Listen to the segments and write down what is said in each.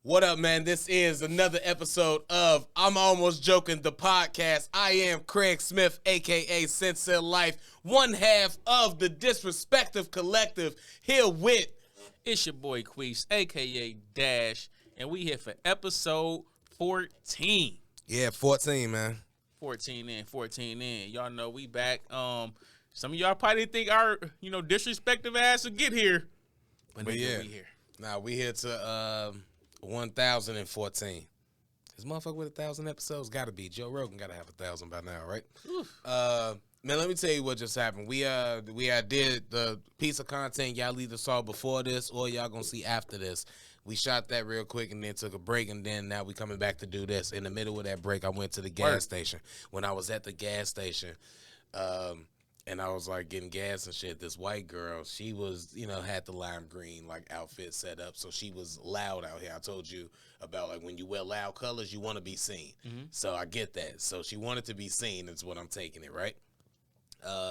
What up, man? This is another episode of I'm Almost Joking, the podcast. I am Craig Smith, a.k.a. Sincere Life, one half of the Disrespective Collective, here with... It's your boy Quis, a.k.a. Dash, and we here for episode 14. Yeah, 14, man. 14 in. Y'all know we back. Some of y'all probably think our, disrespective ass will get here. But yeah, we here. Nah, we here to 1,014. This motherfucker with 1,000 episodes gotta be. Joe Rogan gotta have 1,000 by now, right? Man, let me tell you what just happened. We did the piece of content y'all either saw before this or y'all gonna see after this. We shot that real quick and then took a break, and then now we coming back to do this. In the middle of that break, I went to the gas station. When I was at the gas station, and I was like getting gas and shit, this white girl, she was, had the lime green like outfit set up, so she was loud out here. I told you about like when you wear loud colors, you want to be seen. Mm-hmm. So I get that. So she wanted to be seen is what I'm taking it, right?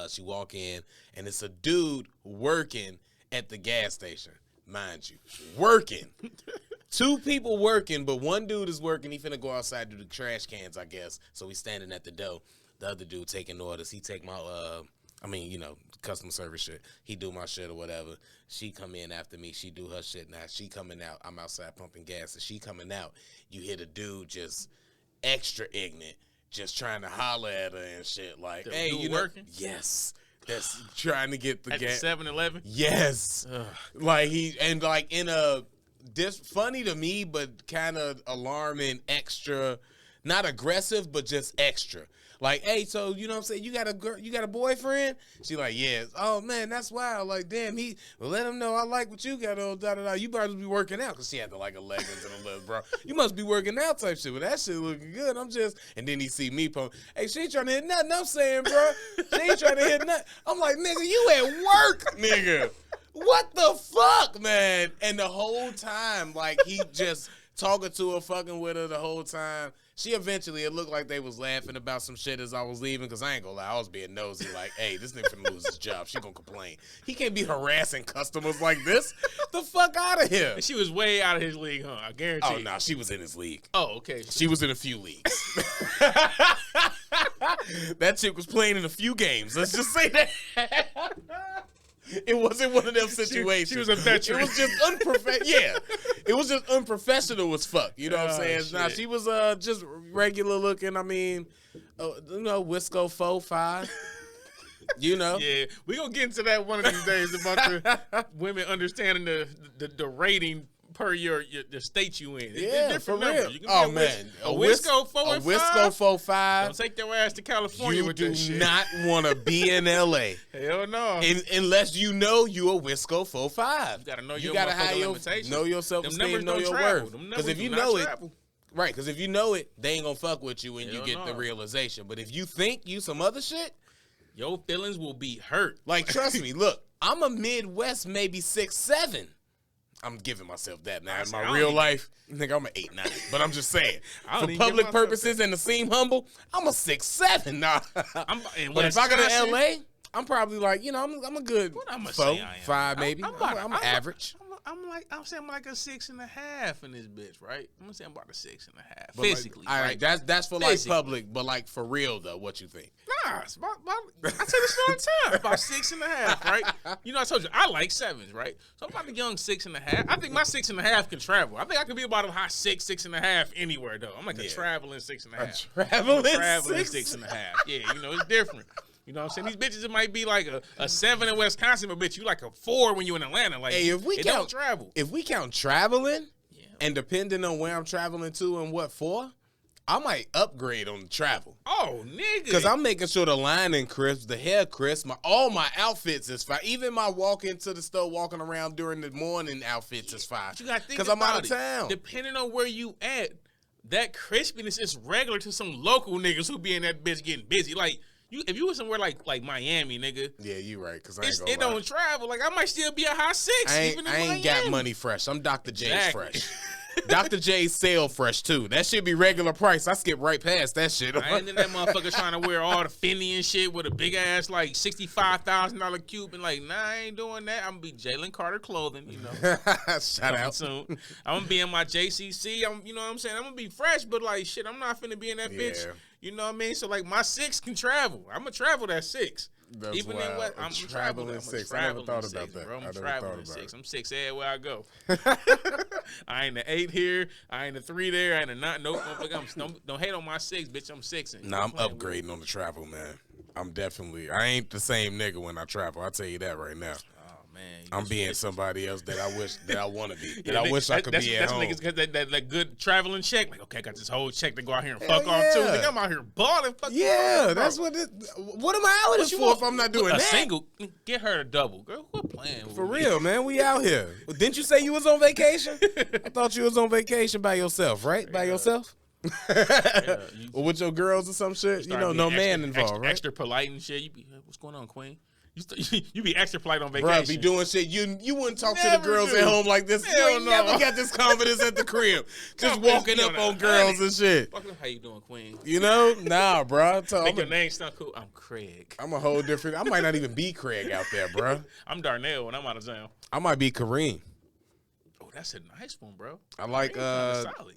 She walk in, and it's a dude working at the gas station. Mind you, working. Two people working, but one dude is working. He finna go outside to do the trash cans, I guess. So he's standing at the door. The other dude taking orders. He take my, customer service shit. He do my shit or whatever. She come in after me. She do her shit. Now she coming out. I'm outside pumping gas. And she coming out. You hear the dude just extra ignorant, just trying to holler at her and shit. Like, hey, you working? Yes. That's trying to get the gas. At 7-Eleven? Yes. Like in a funny to me, but kind of alarming, extra, not aggressive, but just extra. Like, hey, so you know what I'm saying? You got a boyfriend? She like, yes. Oh man, that's wild. Like, damn, let him know I like what you got on. Da da da. You better be working out, cause she had the like a leggings and a little bro. You must be working out type shit. But that shit looking good. And then he see me post. Hey, she ain't trying to hit nothing. I'm saying, bro, she ain't trying to hit nothing. I'm like, nigga, you at work, nigga. What the fuck, man? And the whole time, like, he just talking to her, fucking with her the whole time. It looked like they was laughing about some shit as I was leaving, because I ain't gonna lie, I was being nosy, like, hey, this nigga finna lose his job. She gonna complain. He can't be harassing customers like this. The fuck out of here. She was way out of his league, huh? I guarantee. Oh, no, she was in his league. Oh, okay. She was in a few leagues. That chick was playing in a few games. Let's just say that. It wasn't one of them situations. She was a veteran. It was just unprofessional. Yeah. It was just unprofessional as fuck. You know what I'm saying? Nah, she was just regular looking. I mean, Wisco 4-5. Yeah, we gonna get into that one of these days about the women understanding the rating per the state you in. Yeah, for real. You can be a Wisco 4-5. A Wisco 4-5. Don't take their ass to California with this shit. You do not want to be in L.A. Hell no. Unless you know you a Wisco 4-5. You gotta know your limitations. Know your self-esteem, know your worth. Because if you know it, right? Because if you know it, they ain't gonna fuck with you when you get the realization. But if you think you some other shit, your feelings will be hurt. Like, trust me. Look, I'm a Midwest, maybe 6'7". I'm giving myself that now. In my real life, nigga, I'm an 8'9". But I'm just saying, for public purposes and to seem humble, I'm a 6'7". Nah. But if I go to L.A., I'm probably like, I'm a good 4, 5 maybe. I'm average. I'm saying I'm like a 6.5 in this bitch, right? I'm gonna say I'm about a 6.5 physically. All right, that's for like public, but like for real though, what you think? Nah, it's about I say this all the time, about 6.5, right? I told you I like 7s, right? So I'm about a young 6.5. I think my 6.5 can travel. I think I could be about a high 6.5 anywhere though. I'm like a traveling 6.5. A traveling 6.5. Yeah, it's different. You know what I'm saying? These bitches, it might be like a 7 in Wisconsin, but bitch, you like a 4 when you in Atlanta. Like, hey, if we don't travel. If we count traveling, and depending on where I'm traveling to and what for, I might upgrade on the travel. Oh, nigga. Because I'm making sure the lining crisp, the hair crisp, all my outfits is fine. Even my walk into the store, walking around during the morning outfits is fine. You got to think because I'm out of town. Depending on where you at, that crispiness is regular to some local niggas who be in that bitch getting busy. Like, if you were somewhere like Miami, nigga. Yeah, you right. Because it don't travel. Like, I might still be a high 6. I ain't got money fresh. I'm Dr. James fresh. Dr. J's sale fresh too. That should be regular price. I skip right past that shit. I ain't in that motherfucker trying to wear all the Fendi and shit with a big ass like $65,000 cube and like, nah, I ain't doing that. I'm gonna be Jalen Carter clothing, you know. Shout out. Soon. I'm gonna be in my JCC. You know what I'm saying? I'm gonna be fresh, but like shit, I'm not finna be in that bitch. You know what I mean? So like my 6 can travel. I'm gonna travel that 6. That's Even wild. in what I'm traveling 6. I never thought about that. Bro. I'm traveling 6. I'm 6 everywhere I go. I ain't the 8 here. I ain't the 3 there. I ain't the 9. Nope. Don't hate on my 6, bitch. I'm 6ing. Nah, I'm upgrading on the travel, man. I ain't the same nigga when I travel. I'll tell you that right now. Man, I'm being somebody else that I want to be. That I wish I could be at home. That's niggas got that good traveling check. Like, okay, I got this whole check to go out here and fuck off too. Nigga, I'm out here balling. That's what what am I out here for if I'm not doing a that? Single, get her a double. Girl, what playing with For me? real, man. We out here. Didn't you say you was on vacation? I thought you was on vacation by yourself, right? By yourself? Or with your girls or some shit? You know, no man involved, right? Extra polite and shit. You be, what's going on, Queen? You be extra polite on vacation. Bro, be doing shit. You wouldn't talk to the girls at home like this. You ain't never got this confidence at the crib. Just walking up on girls and shit. How you doing, Queen? You know? Nah, bro. Make your name sound cool. I'm Craig. I'm a whole different. I might not even be Craig out there, bro. I'm Darnell when I'm out of town. I might be Kareem. Oh, that's a nice one, bro. I like,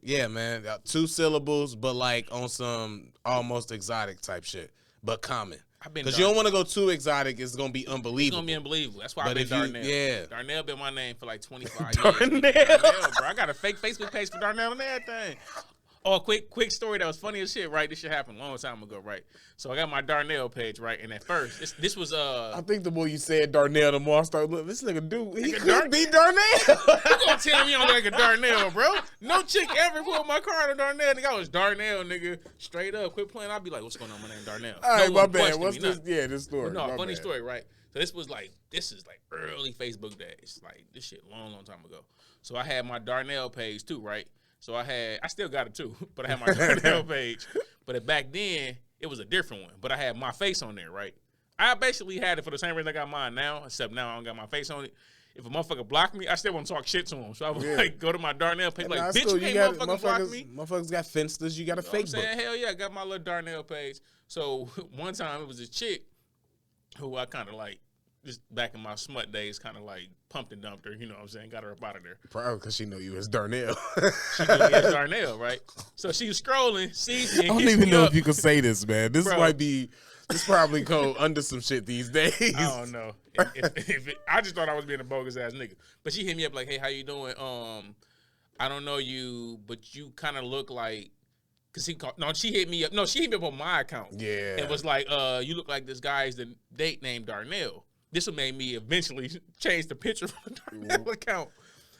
yeah, man. 2 syllables, but like on some almost exotic type shit, but common. Because you don't want to go too exotic. It's going to be unbelievable. It's going to be unbelievable. That's why I've been Darnell. Yeah. Darnell been my name for like 25 Darnell. years. Darnell, bro. I got a fake Facebook page for Darnell and everything. Oh, quick story that was funny as shit, right? This shit happened a long time ago, right? So I got my Darnell page, right? And at first, this was I think the more you said Darnell, the more I started looking. This nigga dude, he could be Darnell. You gonna tell me I'm like a Darnell, bro? No chick ever put my card on Darnell. Nigga, I was Darnell, nigga. Straight up, quit playing. I'd be like, what's going on? My name Darnell. All right, my bad. What's this? Yeah, this story. No, funny story, right? So this is like early Facebook days. Like this shit long time ago. So I had my Darnell page too, right? So I still got it too, but I had my Darnell page. But back then, it was a different one. But I had my face on there, right? I basically had it for the same reason I got mine now, except now I don't got my face on it. If a motherfucker blocked me, I still want to talk shit to him. So I would like go to my Darnell page, like, bitch, you can't motherfucking block me. Motherfuckers got Finsters. You got a fake book. Hell yeah, I got my little Darnell page. So one time it was a chick who I kind of like, just back in my smut days, kind of like pumped and dumped her, you know what I'm saying? Got her up out of there. Probably because she knew you as Darnell. She knew me as Darnell, right? So she was scrolling, sees me, I don't even know if you can say this, man. This probably go under some shit these days. I don't know. I just thought I was being a bogus ass nigga. But she hit me up like, hey, how you doing? I don't know you, but you kind of look like, she hit me up. No, she hit me up on my account. Yeah. It was like, you look like this guy's the date named Darnell. This will make me eventually change the picture from the Darnell account.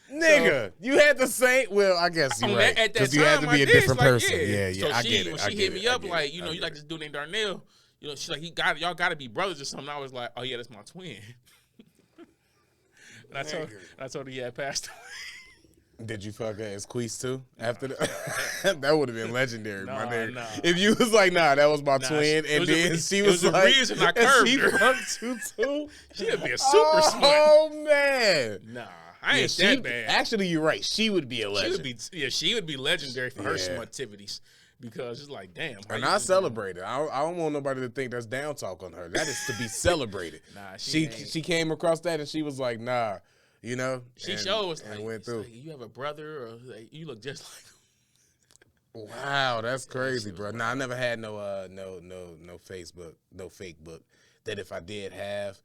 Nigga, you had the same. Well, I guess you're right. Because you had to be a different person. Yeah, so I get it. When she hit me up like, you know, you like this dude named Darnell. You know, she's like, y'all got to be brothers or something. I was like, oh yeah, that's my twin. And I told her, yeah, I passed away. Did you fuck her as Quis too? After that, that would have been legendary, my nigga. Nah. If you was like, nah, that was my twin, and then she was like, the reason I curved her. Fucked you too. She'd be a super smart. Oh man. Nah, I ain't that bad. Actually, you're right. She would be a legend. She would be legendary for her smartivities. Because it's like, damn. And I celebrate it. I don't want nobody to think that's down talk on her. That is to be celebrated. Nah, she came across that and she was like, nah, you know. She showed us like, went through. Like, you have a brother or like, you look just like him. Wow, that's crazy, bro. Nah, I never had no Facebook, no fake book. That if I did have,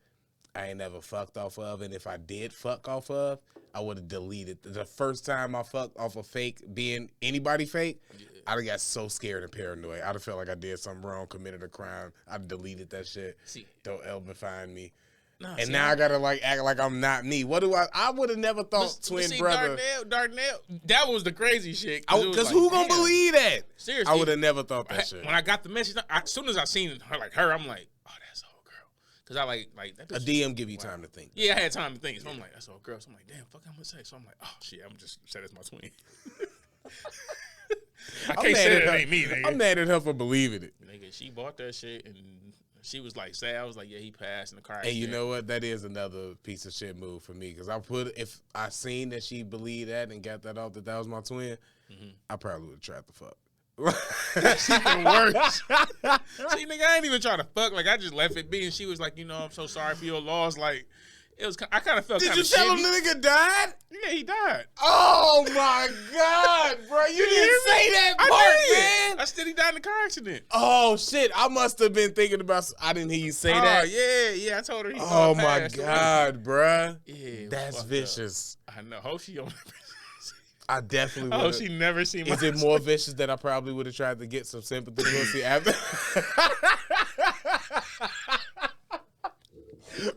I ain't never fucked off of, and if I did fuck off of, I would have deleted. The first time I fucked off a fake, being anybody fake, I'd have got so scared and paranoid. I'd have felt like I did something wrong, committed a crime. I'd deleted that shit. Don't ever find me. Now I gotta like act like I'm not me. What do I would have never thought twin brother. Darnell, that was the crazy shit. Because who gonna believe that? Seriously, I would have never thought that shit. When I got the message, as soon as I seen her, I'm like, oh, that's old girl. Because I like that a DM give you time to think. Yeah, I had time to think. So I'm like, that's old girl. So I'm like, damn, fuck, I'm gonna say. So I'm like, oh shit, I'm just said it's my twin. I can't say that it ain't me, nigga. I'm mad at her for believing it. Nigga, she bought that shit and She was like sad. I was like, yeah, he passed in the car And accident. you know what? That is another piece of shit move for me. Because if I seen that she believed that and got that off that was my twin, I probably would have tried to fuck. That's even worse. See, nigga, I ain't even trying to fuck. Like, I just left it be, and she was like, you know, I'm so sorry for your loss. Like, it was. I kind of felt. Did you tell him the nigga died? Yeah, he died. Oh my God, bro! You didn't say that part, man. I said he died in a car accident. Oh shit! I must have been thinking about. I didn't hear you say that. Yeah. I told her. Oh my God, bruh. Yeah, that's vicious. Up. I know. Hope she don't. I definitely would. Oh, she never seen my. Is it more vicious that I probably would have tried to get some sympathy pussy after?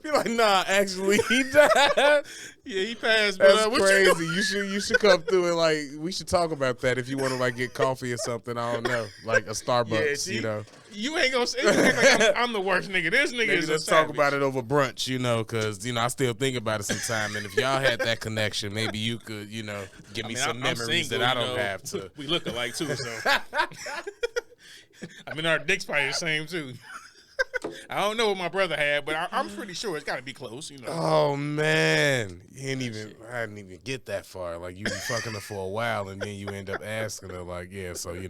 Be like, nah, actually, he died. Yeah, he passed. That's crazy. You should come through and like we should talk about that if you want to like get coffee or something. I don't know, like a Starbucks. You know, you ain't gonna say like I'm the worst nigga. This nigga is just talk about it over brunch. You know, because I still think about it sometime. And if y'all had that connection, maybe you could give me some memories that I don't have to. We look alike too, so I mean our dicks probably the same too. I don't know what my brother had, but I'm pretty sure it's got to be close, Oh man, I didn't even get that far. Like you be fucking her for a while, and then you end up asking her, like, yeah, so like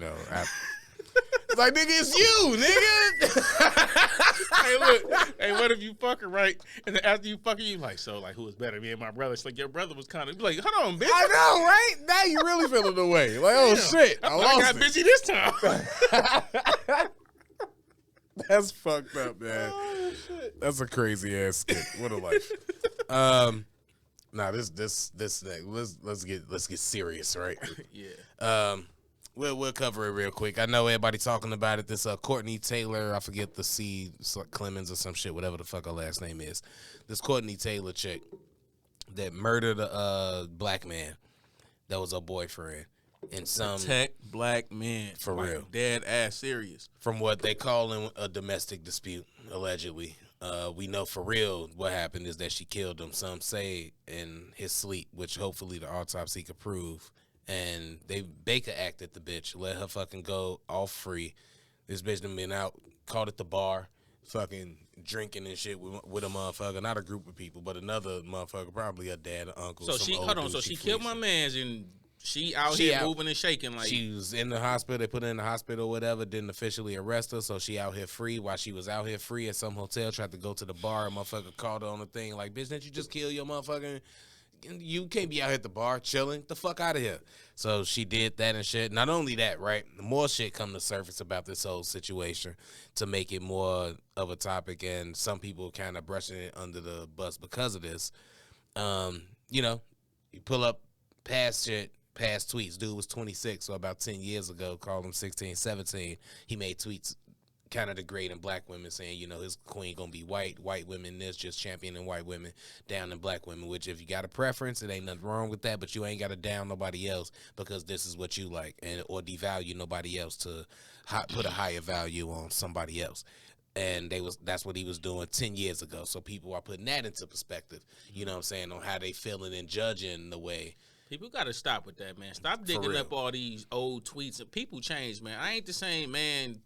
nigga, it's you, nigga. Hey, look, hey, what if you fuck her right, and then after you fuck her, you like, so like, who was better, me and my brother? It's like your brother was kind of like, hold on, bitch. I know, right? Now you really feeling the way. Like, oh shit, I got busy this time. That's fucked up, man. Oh, shit. That's a crazy ass skit. What a life. Nah, this thing. Let's get serious, right? Yeah. We'll cover it real quick. I know everybody talking about it. This Courtney Taylor, I forget the C Clemens or some shit, whatever the fuck her last name is. This Courtney Taylor chick that murdered a black man that was her boyfriend. In some protect black men for real, dead ass serious. From what they call in a domestic dispute, allegedly. We know for real what happened is that she killed him. Some say in his sleep, which hopefully the autopsy could prove. And they Baker acted the bitch, let her fucking go off free. This bitch done been out, caught at the bar, fucking drinking and shit with a motherfucker, not a group of people, but another motherfucker, probably a dad, an uncle. So she killed my man's and. She out here moving and shaking like she was in the hospital. They put her in the hospital or whatever. Didn't officially arrest her, so she out here free. While she was out here free at some hotel, tried to go to the bar. A motherfucker called her on the thing like, "Bitch, didn't you just kill your motherfucker? You can't be out here at the bar chilling. The fuck out of here." So she did that and shit. Not only that, right? More shit come to surface about this whole situation to make it more of a topic, and some people kind of brushing it under the bus because of this. You pull up past shit. Past tweets. Dude was 26, so about 10 years ago, called him 16, 17. He made tweets kind of degrading black women, saying, his queen gonna be white women, this, just championing white women, down in black women, which if you got a preference, it ain't nothing wrong with that, but you ain't got to down nobody else because this is what you like, or devalue nobody else to put a higher value on somebody else. And that's what he was doing 10 years ago. So people are putting that into perspective, you know what I'm saying, on how they feeling and judging the way. People got to stop with that, man. Stop digging up all these old tweets. People change, man. I ain't the same man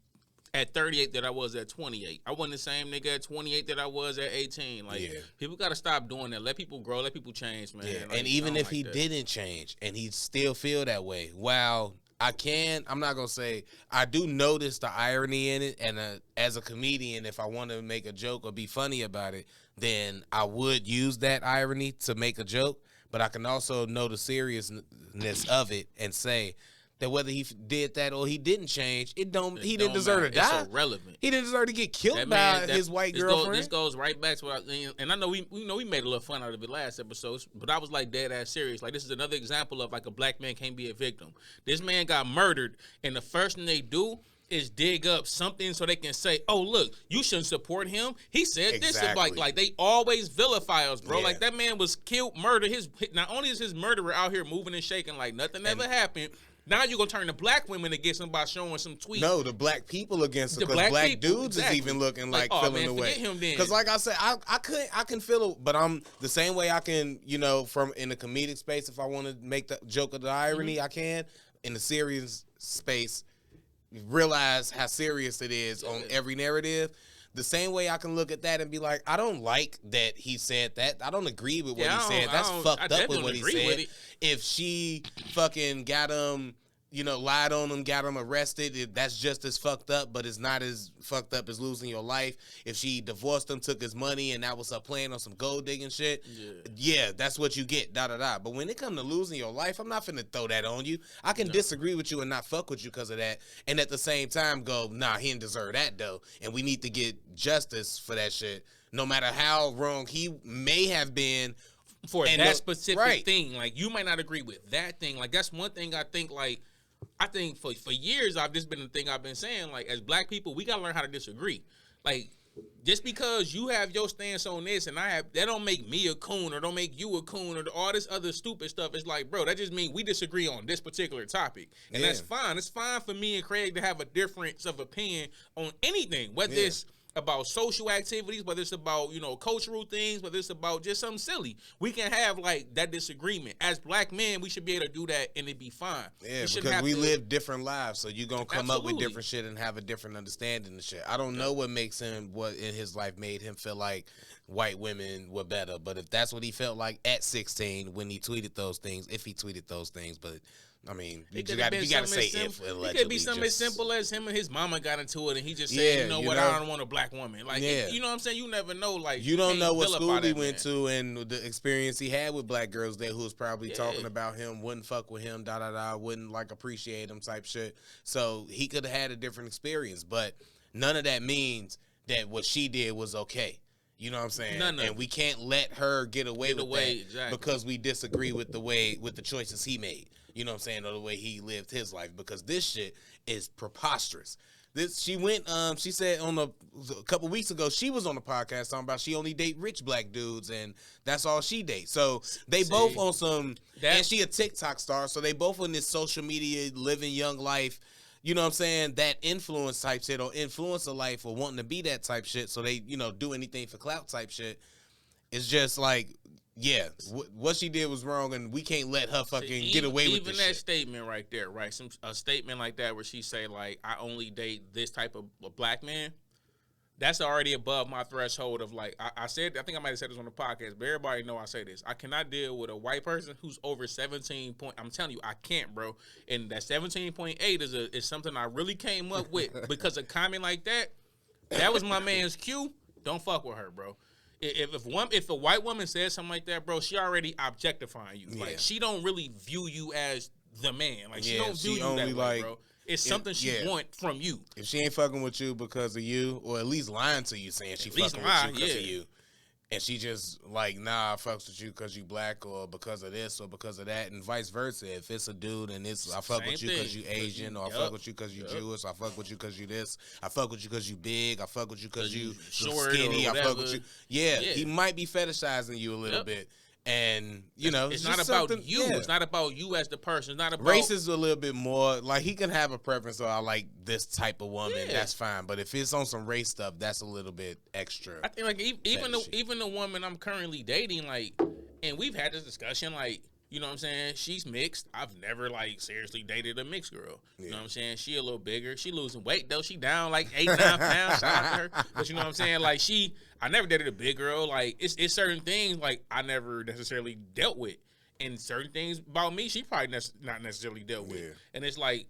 at 38 that I was at 28. I wasn't the same nigga at 28 that I was at 18. Like, people got to stop doing that. Let people grow. Let people change, man. Yeah, like, and even if he didn't change and he still feel that way, I'm not going to say, I do notice the irony in it. And as a comedian, if I want to make a joke or be funny about it, then I would use that irony to make a joke. But I can also know the seriousness of it and say that whether he did that or he didn't change, he didn't deserve to die. It's irrelevant. He didn't deserve to get killed by his white girlfriend. This goes right back to what and I know we made a little fun out of it last episode, but I was like dead ass serious. Like, this is another example of like a black man can't be a victim. This man got murdered, and the first thing they do is dig up something so they can say, "Oh, look, you shouldn't support him. He said this." Like they always vilify us, bro. Yeah. Like, that man was killed, murdered. Not only is his murderer out here moving and shaking like nothing ever happened. Now you're gonna turn the black women against him by showing some tweets. No, the black people against him, because black dudes is even looking like feeling the way. Because like I said, I can feel it, but I'm the same way I can, from in the comedic space, if I want to make the joke of the irony, I can. In the serious space, realize how serious it is on every narrative. the same way I can look at that and be like, I don't like that he said that. I don't agree with what Yeah, he said. That's fucked up with what he said. it. If she fucking got him, lied on him, got him arrested, that's just as fucked up, but it's not as fucked up as losing your life. If she divorced him, took his money, and that was her plan on some gold digging shit, yeah, that's what you get, da-da-da. But when it comes to losing your life, I'm not finna throw that on you. I can disagree with you and not fuck with you because of that, and at the same time go, nah, he didn't deserve that, though, and we need to get justice for that shit, no matter how wrong he may have been for that specific thing. Like, you might not agree with that thing. Like, that's one thing I think, like, for years, I've just been the thing I've been saying, like, as black people, we got to learn how to disagree. Like, just because you have your stance on this and I have, that don't make me a coon or don't make you a coon or all this other stupid stuff. It's like, bro, that just means we disagree on this particular topic. And that's fine. It's fine for me and Craig to have a difference of opinion on anything, whether it's about social activities, whether it's about, cultural things, whether it's about just something silly. We can have, like, that disagreement. As black men, we should be able to do that and it be fine. Yeah, because we live different lives, so you're going to come up with different shit and have a different understanding of shit. I don't know what makes him, what in his life made him feel like white women were better, but if that's what he felt like at 16 when he tweeted those things, if he tweeted those things, but... I mean, you got to say if allegedly. It could be something as simple as him and his mama got into it, and he just said, I don't want a black woman. Like, you know what I'm saying? You never know. Like, you don't know what school he went to and the experience he had with black girls there who was probably talking about him, wouldn't fuck with him, wouldn't, like, appreciate him type shit. So he could have had a different experience, but none of that means that what she did was okay. You know what I'm saying? And we can't let her get away with that because we disagree with the choices he made. You know what I'm saying? Or the way he lived his life, because this shit is preposterous. She said a couple weeks ago, she was on the podcast talking about she only date rich black dudes and that's all she dates. So they both on some, and she a TikTok star. So they both on this social media, living young life. You know what I'm saying? That influence type shit or influencer life or wanting to be that type shit. So they, do anything for clout type shit. It's just like, yeah, what she did was wrong, and we can't let her fucking get away with this shit. Even that statement right there, right? A statement like that where she say, like, I only date this type of black man, that's already above my threshold of, like, I think I might have said this on the podcast, but everybody know I say this. I cannot deal with a white person who's over 17 point. I'm telling you, I can't, bro. And that 17.8 is something I really came up with because a comment like that, that was my man's cue. Don't fuck with her, bro. If a white woman says something like that, bro, she already objectifying you. Yeah. Like, she don't really view you as the man. Like, she don't view you that way, bro. It's something she want from you. If she ain't fucking with you because of you, or at least lying to you, saying she fucking with you because of you, and she just like, nah, I fucks with you because you black or because of this or because of that, and vice versa. If it's a dude and it's I fuck with you because you Asian, or I fuck with you because you Jewish, I fuck with you because you this, I fuck with you because you big, I fuck with you because you skinny, I fuck with you. Yeah, he might be fetishizing you a little bit. And, it's not about you. Yeah. It's not about you as the person. It's not about race is a little bit more like he can have a preference. I like this type of woman. Yeah. That's fine. But if it's on some race stuff, that's a little bit extra. I think like even the woman I'm currently dating, like, and we've had this discussion, like, you know what I'm saying? She's mixed. I've never, like, seriously dated a mixed girl. Yeah. You know what I'm saying? She a little bigger. She losing weight, though. She down, like, 8, 9 pounds. Shout out to her. But you know what I'm saying? Like, I never dated a big girl. Like, it's certain things, like, I never necessarily dealt with. And certain things about me, she probably not necessarily dealt with. Yeah. And it's like,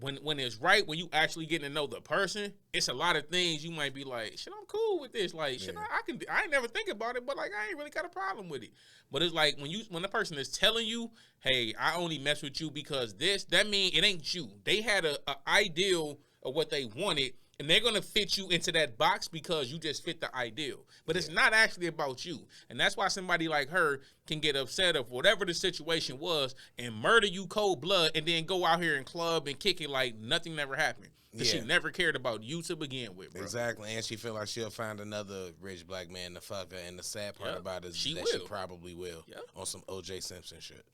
when it's right, when you actually getting to know the person, it's a lot of things you might be like, shit, I'm cool with this. Like, shit, I ain't never think about it, but, like, I ain't really got a problem with it. But it's like when the person is telling you, hey, I only mess with you because this, that mean it ain't you. They had a ideal of what they wanted, and they're gonna fit you into that box because you just fit the ideal. But it's not actually about you, and that's why somebody like her can get upset of whatever the situation was and murder you cold blood, and then go out here and club and kick it like nothing never happened. Because she never cared about you to begin with, bro. Exactly, and she feel like she'll find another rich black man to fuck her. And the sad part about it is she probably will on some O.J. Simpson shit.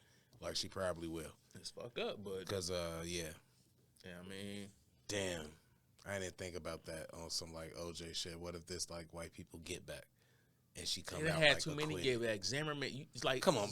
Like, she probably will. It's fucked up, but because yeah, I mean, damn, I didn't think about that on some like O.J. shit. What if this like white people get back? and she come They out had like too a many queen. get back. Zimmerman, it's like, Come on,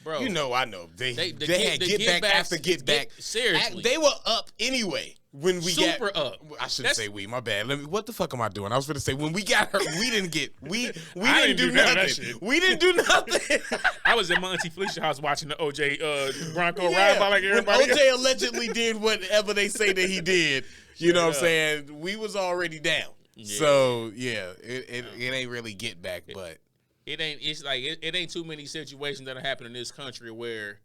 bro. You know, I know. They had the get back after get back. Seriously. They were up anyway. When we Super got up. I shouldn't say we. My bad. What the fuck am I doing? I was going to say when we got her, we didn't didn't do nothing. We didn't do nothing. I was at my auntie Felicia's house watching the OJ Bronco ride by like everybody. When OJ allegedly did whatever they say that he did, you know what I'm saying? We was already down. Yeah. So yeah, it ain't really get back, but it ain't. It's like it ain't too many situations that happen in this country where,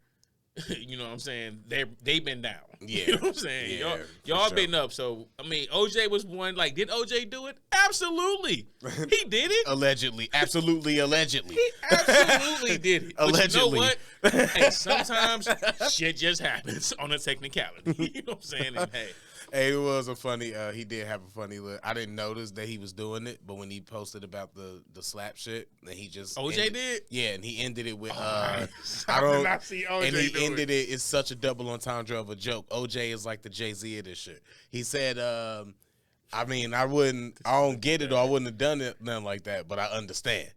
you know what I'm saying, they been down. Yeah, you know what I'm saying. Yeah, y'all been up. So I mean, OJ was one. Like, did OJ do it? Absolutely, he did it. Allegedly, absolutely, allegedly. He absolutely did it. Allegedly. But you know what? Hey, sometimes shit just happens on a technicality. You know what I'm saying? And hey, it was a funny. He did have a funny look. I didn't notice that he was doing it, but when he posted about the slap shit, then he just OJ did. Yeah, and he ended it with I did not see OJ and he do ended it. It's such a double entendre of a joke. OJ is like the Jay-Z of this shit. He said, I mean, I don't get it, or I wouldn't have done it, nothing like that, but I understand.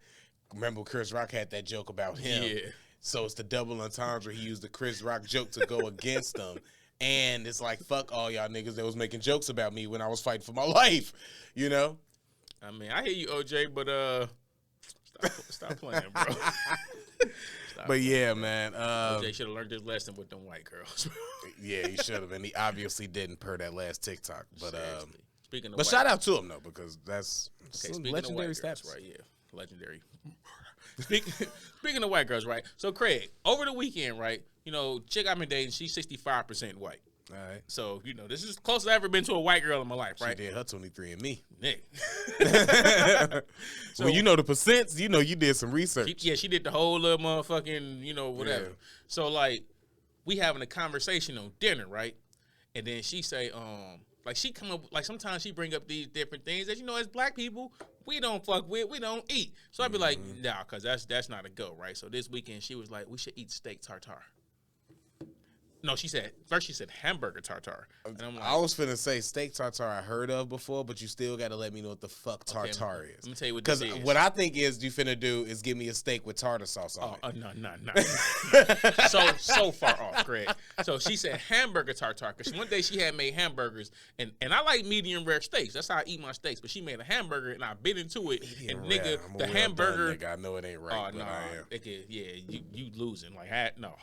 Remember, Chris Rock had that joke about him. Yeah. So it's the double entendre. He used the Chris Rock joke to go against them. And it's like, fuck all y'all niggas that was making jokes about me when I was fighting for my life, you know? I mean, I hear you, OJ, but stop playing, bro. But yeah, man. OJ should have learned his lesson with them white girls. Yeah, he should have, and he obviously didn't per that last TikTok. But speaking of but shout out to him though, because that's legendary stats, right? Yeah, legendary. Speaking of white girls, right? So Craig, over the weekend, right? You know, chick I've been dating, she's 65% white. All right. So, you know, this is the closest I've ever been to a white girl in my life, right? She did her 23andMe. Nick. So, well, you know the percents, you know you did some research. She did the whole little motherfucking, you know, whatever. Yeah. So, like, we having a conversation on dinner, right? And then she say, like, she come up, like, sometimes she bring up these different things that, you know, as black people, we don't fuck with, we don't eat. So I'd be like, nah, because that's not a go, right? So this weekend, she was like, we should eat steak tartare. No, she said hamburger tartare. And I'm like, I was finna say steak tartare I heard of before, but you still got to let me know what the fuck tartare is. Let me tell you what this is. Because what I think is you finna do is give me a steak with tartar sauce on it. No. So far off, Greg. So she said hamburger tartare, because one day she had made hamburgers, and I like medium rare steaks. That's how I eat my steaks. But she made a hamburger, and I bit into it, medium and nigga, the hamburger. Nigga, I know it ain't right, but I am. You losing. Like, no.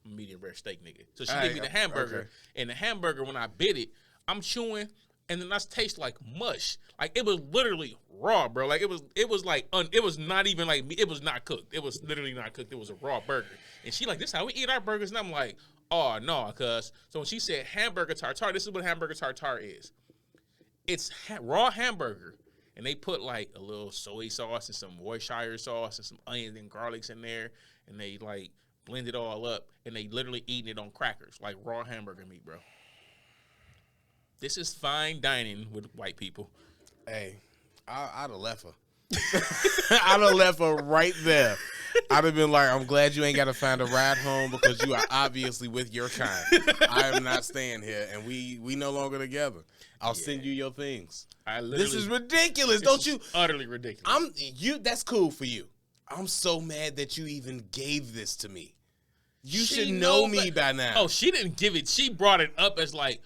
Medium rare steak, nigga. So she gave me the hamburger, and the hamburger, when I bit it, I'm chewing, and then I taste like mush. Like, it was literally raw, bro. Like, it was like, it was not even like, it was not cooked. It was literally not cooked. It was a raw burger. And she like, this is how we eat our burgers. And I'm like, oh, no, cuz. So when she said hamburger tartare, this is what hamburger tartare is. It's raw hamburger, and they put like a little soy sauce and some Worcestershire sauce and some onions and garlics in there, and they like blend it all up, and they literally eating it on crackers, like raw hamburger meat, bro. This is fine dining with white people. Hey, I'd have left her. I'd have left her right there. I'd have been like, I'm glad you ain't got to find a ride home because you are obviously with your kind. I am not staying here, and we no longer together. I'll send you your things. This is ridiculous. Don't you? Utterly ridiculous. That's cool for you. I'm so mad that you even gave this to me. You should know me by now. Oh, she didn't give it. She brought it up as like,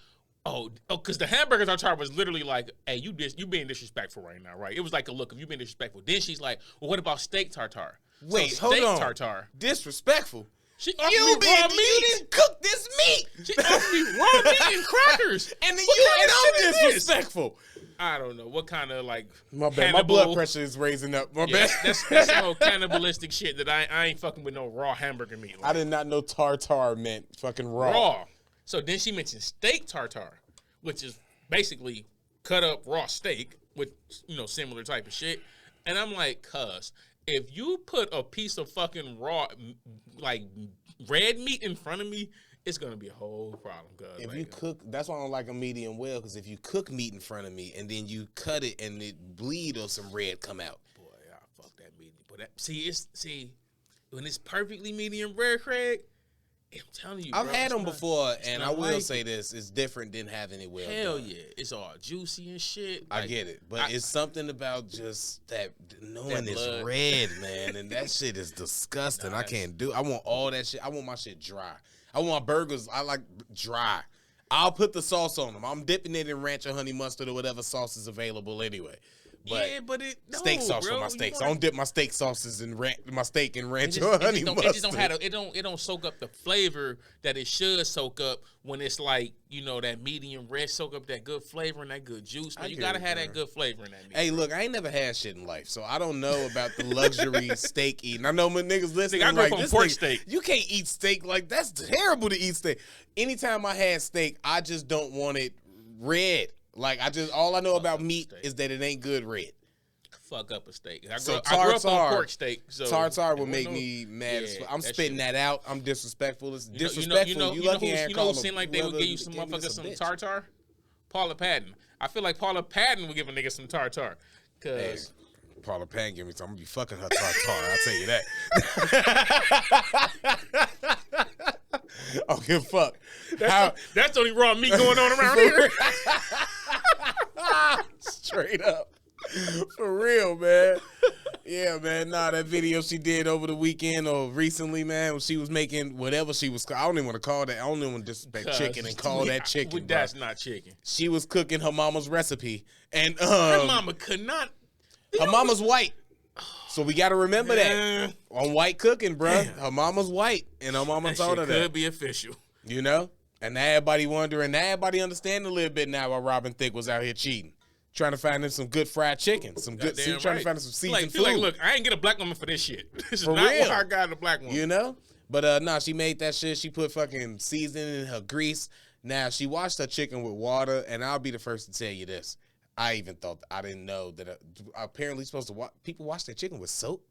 because the hamburger tartare was literally like, hey, you being disrespectful right now, right? It was like a look of you being disrespectful. Then she's like, well, what about steak tartare? Wait, so hold on. Steak tartare. Disrespectful? She offered me raw meat. You didn't cook this meat. She offered me raw meat and crackers. And then I'm disrespectful. I don't know what kind of like. My bad. My blood pressure is raising up. My bad. That's some old cannibalistic shit that I ain't fucking with no raw hamburger meat. Like. I did not know tartare meant fucking raw. Raw. So then she mentioned steak tartare, which is basically cut up raw steak with similar type of shit. And I'm like, cuz if you put a piece of fucking raw like red meat in front of me, it's gonna be a whole problem. Cause if you cook, that's why I don't like a medium well. Because if you cook meat in front of me and then you cut it and it bleed or some red come out, boy, I fuck that meat. But see when it's perfectly medium rare, Craig, I'm telling you, I've bro, had them before, and I will like say this: it's different than having it well hell done. yeah, it's all juicy and shit. I get it, but it's something about just that knowing that it's blood. red, man, and that shit is disgusting. I can't do. I want all that shit. I want my shit dry. I want burgers. I like dry. I'll put the sauce on them. I'm dipping it in ranch or honey mustard or whatever sauce is available anyway. But yeah, but steak sauce for my steaks. I don't dip my steak sauces in my steak in ranch or honey mustard. It just don't have it don't soak up the flavor that it should soak up when it's like, you know, that medium rare soak up that good flavor and that good juice. Man, you gotta have that good flavor in that meat. Hey, look, I ain't never had shit in life, so I don't know about the luxury steak eating. I know my niggas listening. I grew up like, on this pork nigga, steak. You can't eat steak like that's terrible to eat steak. Anytime I had steak, I just don't want it red. Like all I know about meat is that it ain't good red. Fuck up a steak. I Tartar, grew up on pork steak. So tartar would make me mad. Yeah, I'm spitting that out. I'm disrespectful. It's disrespectful. You know who seemed like they would give you some motherfuckers some tartar? Paula Patton. I feel like Paula Patton would give a nigga some tartar. Cause Paula Patton give me some. I'm gonna be fucking her tartar. I'll tell you that. I don't give a fuck. That's the only raw meat going on around here. Straight up. For real, man. Yeah, man. Nah, that video she did over the weekend or recently, man, when she was making whatever she was. I don't even want to call that. I don't even want to disrespect chicken and call that chicken. That's not chicken. She was cooking her mama's recipe, and her mama could not. Her mama's white, so we got to remember that on white cooking, bro. Her mama's white, and her mama told her that could be official. You know, and now everybody wondering. Now everybody understand a little bit now why Robin Thicke was out here cheating. Trying to find him some good fried chicken, some good. Trying to find him some seasoned food. Like, look, I ain't get a black woman for this shit. This is for not real. why I got a black woman. You know, but nah, she made that shit. She put fucking seasoning in her grease. Now she washed her chicken with water, and I'll be the first to tell you this. I didn't know that. Apparently, people wash their chicken with soap.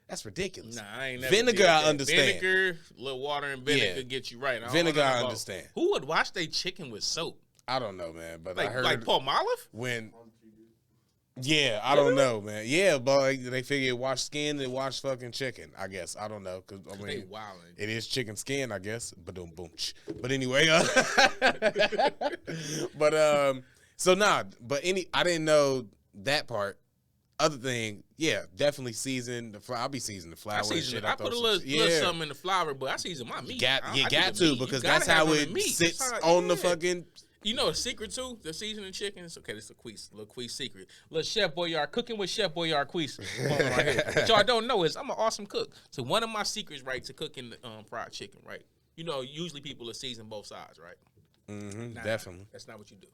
That's ridiculous. Nah, I ain't never vinegar. I understand. Vinegar, a little water and vinegar get you right. Vinegar, I understand. Who would wash their chicken with soap? I don't know, man. But like, I heard like Palmolive when. Yeah, I don't know, man. Yeah, but they figure wash skin and wash fucking chicken. I guess I don't know because I mean it is chicken skin, I guess. Boom. But anyway, so nah. But I didn't know that part. Other thing, yeah, definitely season the flour. I'll be seasoning the flour. I put a little something in the flour, but I season my meat. You got to because that's how it sits on the fucking. You know a secret too? The seasoning chickens. Okay, this is a little Quis secret. Little Chef Boyard cooking with Chef Boyard Quis. What y'all don't know is I'm an awesome cook. So one of my secrets, right, to cooking fried chicken, right? You know, usually people are season both sides, right? Mm-hmm, definitely. That's not what you do.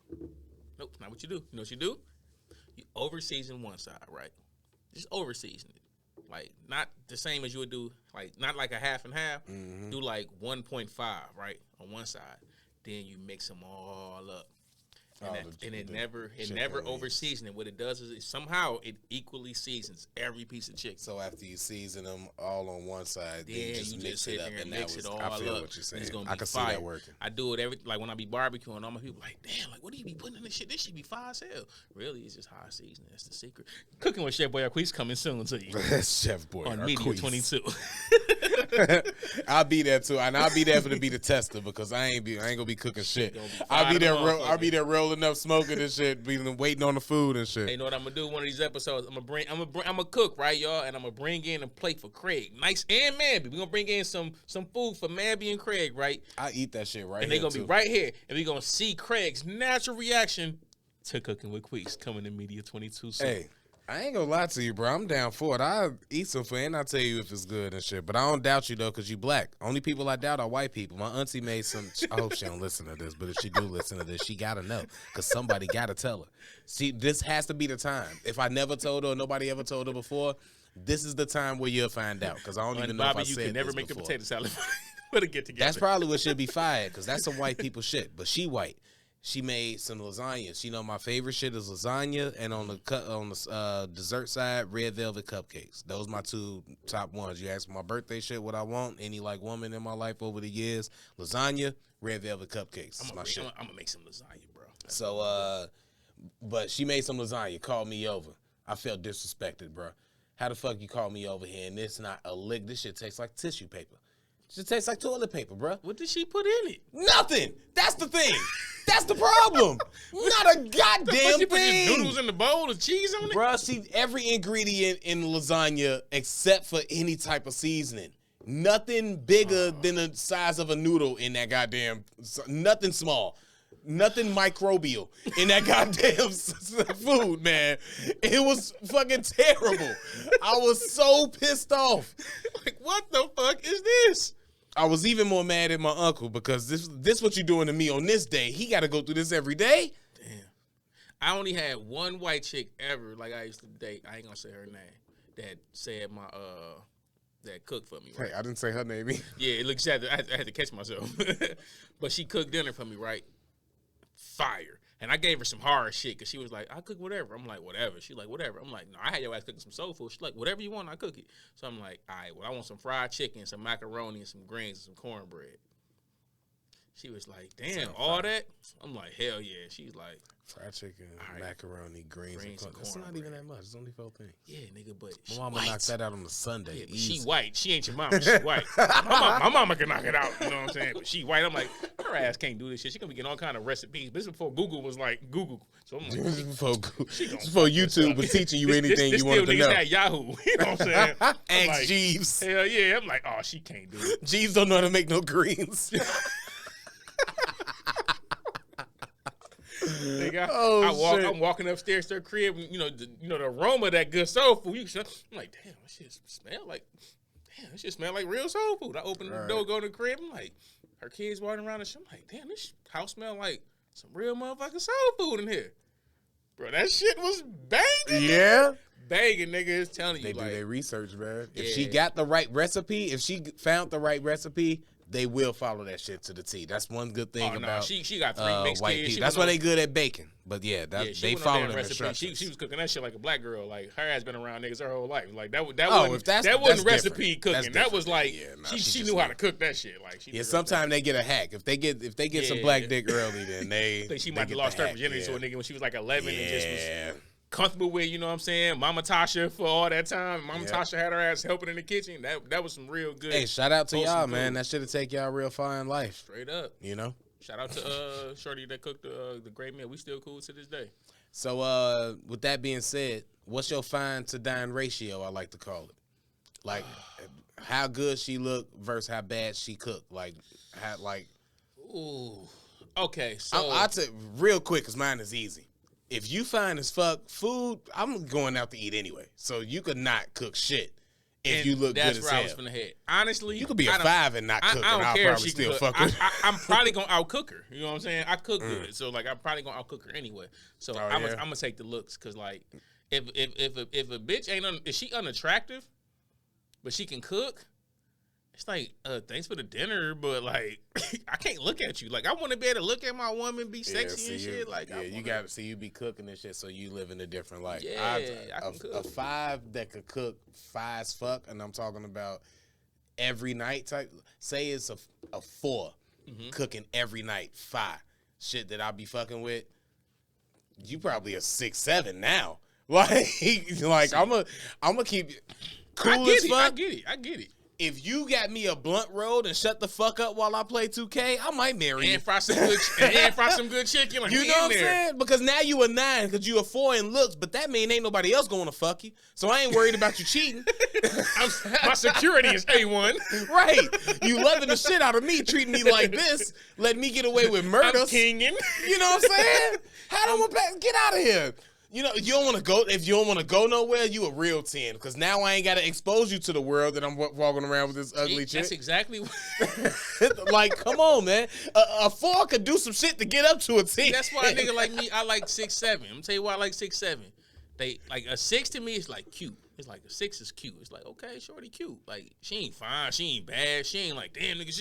Nope, not what you do. You know what you do? You over season one side, right? Just over season it. Like not the same as you would do, like not like a half and half. Mm-hmm. Do like 1.5, right, on one side. Then you mix them all up, and it never over season it. What it does is somehow it equally seasons every piece of chicken. So after you season them all on one side, then you just mix it up, and mix it all I feel up. What you're saying. It's gonna be I can fire. see that working. I do it like when I be barbecuing. All my people like, damn, like what do you be putting in this shit? This should be fire as hell. Really, it's just high seasoning. That's the secret. Cooking with Chef Boyard Quis coming soon to you. Chef Boyard on Media 22. I'll be there too, and I'll be there to be the tester because I ain't gonna be cooking shit. I'll be there rolling up, smoking and shit, waiting on the food and shit. Hey, you know what I'm gonna do? One of these episodes, I'm gonna cook, right, y'all, and I'm gonna bring in a plate for Craig, nice and Manby. We gonna bring in some food for Manby and Craig, right? I eat that shit right. And they gonna be right here, and we gonna see Craig's natural reaction to cooking with Quis coming to Media 22 soon. Hey. I ain't gonna lie to you, bro. I'm down for it. I'll eat some food and I'll tell you if it's good and shit. But I don't doubt you, though, because you black. Only people I doubt are white people. My auntie made some. I hope she don't listen to this, but if she do listen to this, she got to know because somebody got to tell her. See, this has to be the time. If I never told her or nobody ever told her before, this is the time where you'll find out because I don't even know Bobby, if I you said can never this make before. the potato salad. Put it get together. That's probably what should be fired because that's some white people shit. But she white. She made some lasagna. She know my favorite shit is lasagna, and on the dessert side, red velvet cupcakes. Those my two top ones. You ask my birthday shit, what I want. Any like woman in my life over the years, lasagna, red velvet cupcakes. I'm gonna make some lasagna, bro. So, but she made some lasagna. Called me over. I felt disrespected, bro. How the fuck you call me over here and it's not a lick? This shit tastes like tissue paper. Just tastes like toilet paper, bro. What did she put in it? Nothing. That's the thing. That's the problem. Not a goddamn She put thing. the noodles in the bowl, the cheese on it. Bro, see every ingredient in lasagna except for any type of seasoning. Nothing bigger than the size of a noodle in that goddamn. Nothing small. Nothing microbial in that goddamn food, man. It was fucking terrible. I was so pissed off. Like, what the fuck is this? I was even more mad at my uncle because this what you doing to me on this day. He got to go through this every day. Damn. I only had one white chick ever, like I used to date. I ain't gonna say her name. That said my that cooked for me. Right? Hey, I didn't say her name. Yeah, it looks. I had to catch myself. But she cooked dinner for me, right? Fire. And I gave her some hard shit because she was like, I cook whatever. I'm like, whatever. She like, whatever. I'm like, no, I had your ass cooking some soul food. She's like, whatever you want, I cook it. So I'm like, all right, well, I want some fried chicken, some macaroni, and some greens, and some cornbread. She was like, damn, all that? I'm like, hell yeah. She's like, fried chicken, macaroni, greens and corn. That's not cornbread. even that much. It's only 4 things. Yeah, nigga, but my mama knocked that out on a Sunday. Yeah, but she white. She ain't your mama. She white. My mama can knock it out. You know what I'm saying? But she white. I'm like, her ass can't do this shit. She gonna be getting all kind of recipes. This is before Google was like Google. So I'm like, this is before YouTube was teaching you anything this you wanted to know. Had Yahoo. You know what I'm saying? Ask like, Jeeves. Hell yeah. I'm like, oh, she can't do it. Jeeves don't know how to make no greens. Nigga, shit. I'm walking upstairs to her crib, and, the aroma of that good soul food. I'm like, damn, that shit smell like real soul food. I open the door, go to the crib. I'm like, her kids walking around and shit. I'm like, damn, this house smell like some real motherfucking soul food in here. Bro, that shit was banging. Yeah. Banging, nigga. It's telling you. They do their research, man. Yeah. If she got the right recipe, if she found the right recipe, they will follow that shit to the T. That's one good thing about she got 3 mixed white kids. people. That's why they good at baking. But yeah, they follow them recipe. instructions. She was cooking that shit like a black girl. Like her ass been around niggas her whole life. Like that wasn't recipe cooking. That was like she knew how to cook that shit. Like sometimes they get a hack. If they get some black dick early, then they think she might have lost her virginity to a nigga when she was like 11 and just was comfortable with, you know what I'm saying, Mama Tasha for all that time. Mama Tasha had her ass helping in the kitchen. That was some real good. Hey, shout out to y'all, man. That should have take y'all real far in life. Straight up. You know? Shout out to Shorty that cooked the great meal. We still cool to this day. So with that being said, what's your fine to dine ratio, I like to call it? Like how good she look versus how bad she cook. Ooh. Okay, so I'll tell real quick because mine is easy. If you fine as fuck food, I'm going out to eat anyway. So you could not cook shit if you look good as hell. That's where I was finna head. Honestly, you could be a 5 and not cook, and I'll probably still fuck with her. I'm probably gonna outcook her. You know what I'm saying? I cook good, so like I'm probably gonna outcook her anyway. So I'm gonna take the looks because like if a bitch if she unattractive, but she can cook. It's like, thanks for the dinner, but like, I can't look at you. Like, I want to be able to look at my woman, be sexy and shit. Like, you got to see you be cooking and shit, so you live in a different life. Yeah, I can cook. A 5 that could cook fine as fuck, and I'm talking about every night type. Say it's a 4 cooking every night, 5 shit that I'll be fucking with. You probably a 6, 7 now. Like I'm gonna keep it cool as fuck. I get it. If you got me a blunt roll and shut the fuck up while I play 2K, I might marry you. And fry some good chicken. Like, you know what I'm saying? Because now you a 9 because you a 4 in looks, but that mean ain't nobody else going to fuck you. So I ain't worried about you cheating. My security is A1. Right. You loving the shit out of me, treating me like this, letting me get away with murder. I'm kinging. You know what I'm saying? How do I get out of here? You know, you don't want to go. If you don't want to go nowhere, you a real 10. Because now I ain't got to expose you to the world that I'm walking around with this ugly chick. That's exactly what. Like, come on, man. A 4 could do some shit to get up to a 10. That's why a nigga like me, I like 6'7". I'm gonna tell you why I like 6'7". They like a 6 to me is like cute. It's like a 6 is cute. It's like, okay, shorty cute. Like she ain't fine, she ain't bad, she ain't like damn nigga.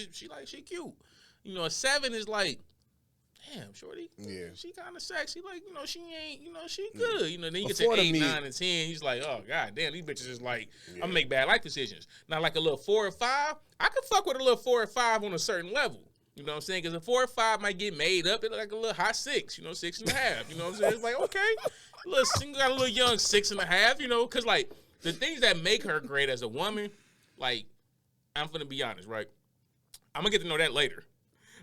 She cute. You know, a 7 is like. Damn, shorty. Yeah. She kind of sexy. Like, you know, she ain't, you know, she good. You know, then you get to 8, 9, and 10. He's like, oh, God damn, these bitches is like, I'm going to make bad life decisions. Now, like a little 4 or 5, I could fuck with a little 4 or 5 on a certain level. You know what I'm saying? Because a 4 or 5 might get made up. It's like a little hot 6, you know, 6.5. You know what I'm saying? It's like, okay. Got a little young 6.5, you know, because, like, the things that make her great as a woman, like, I'm going to be honest, right? I'm gonna get to know that later.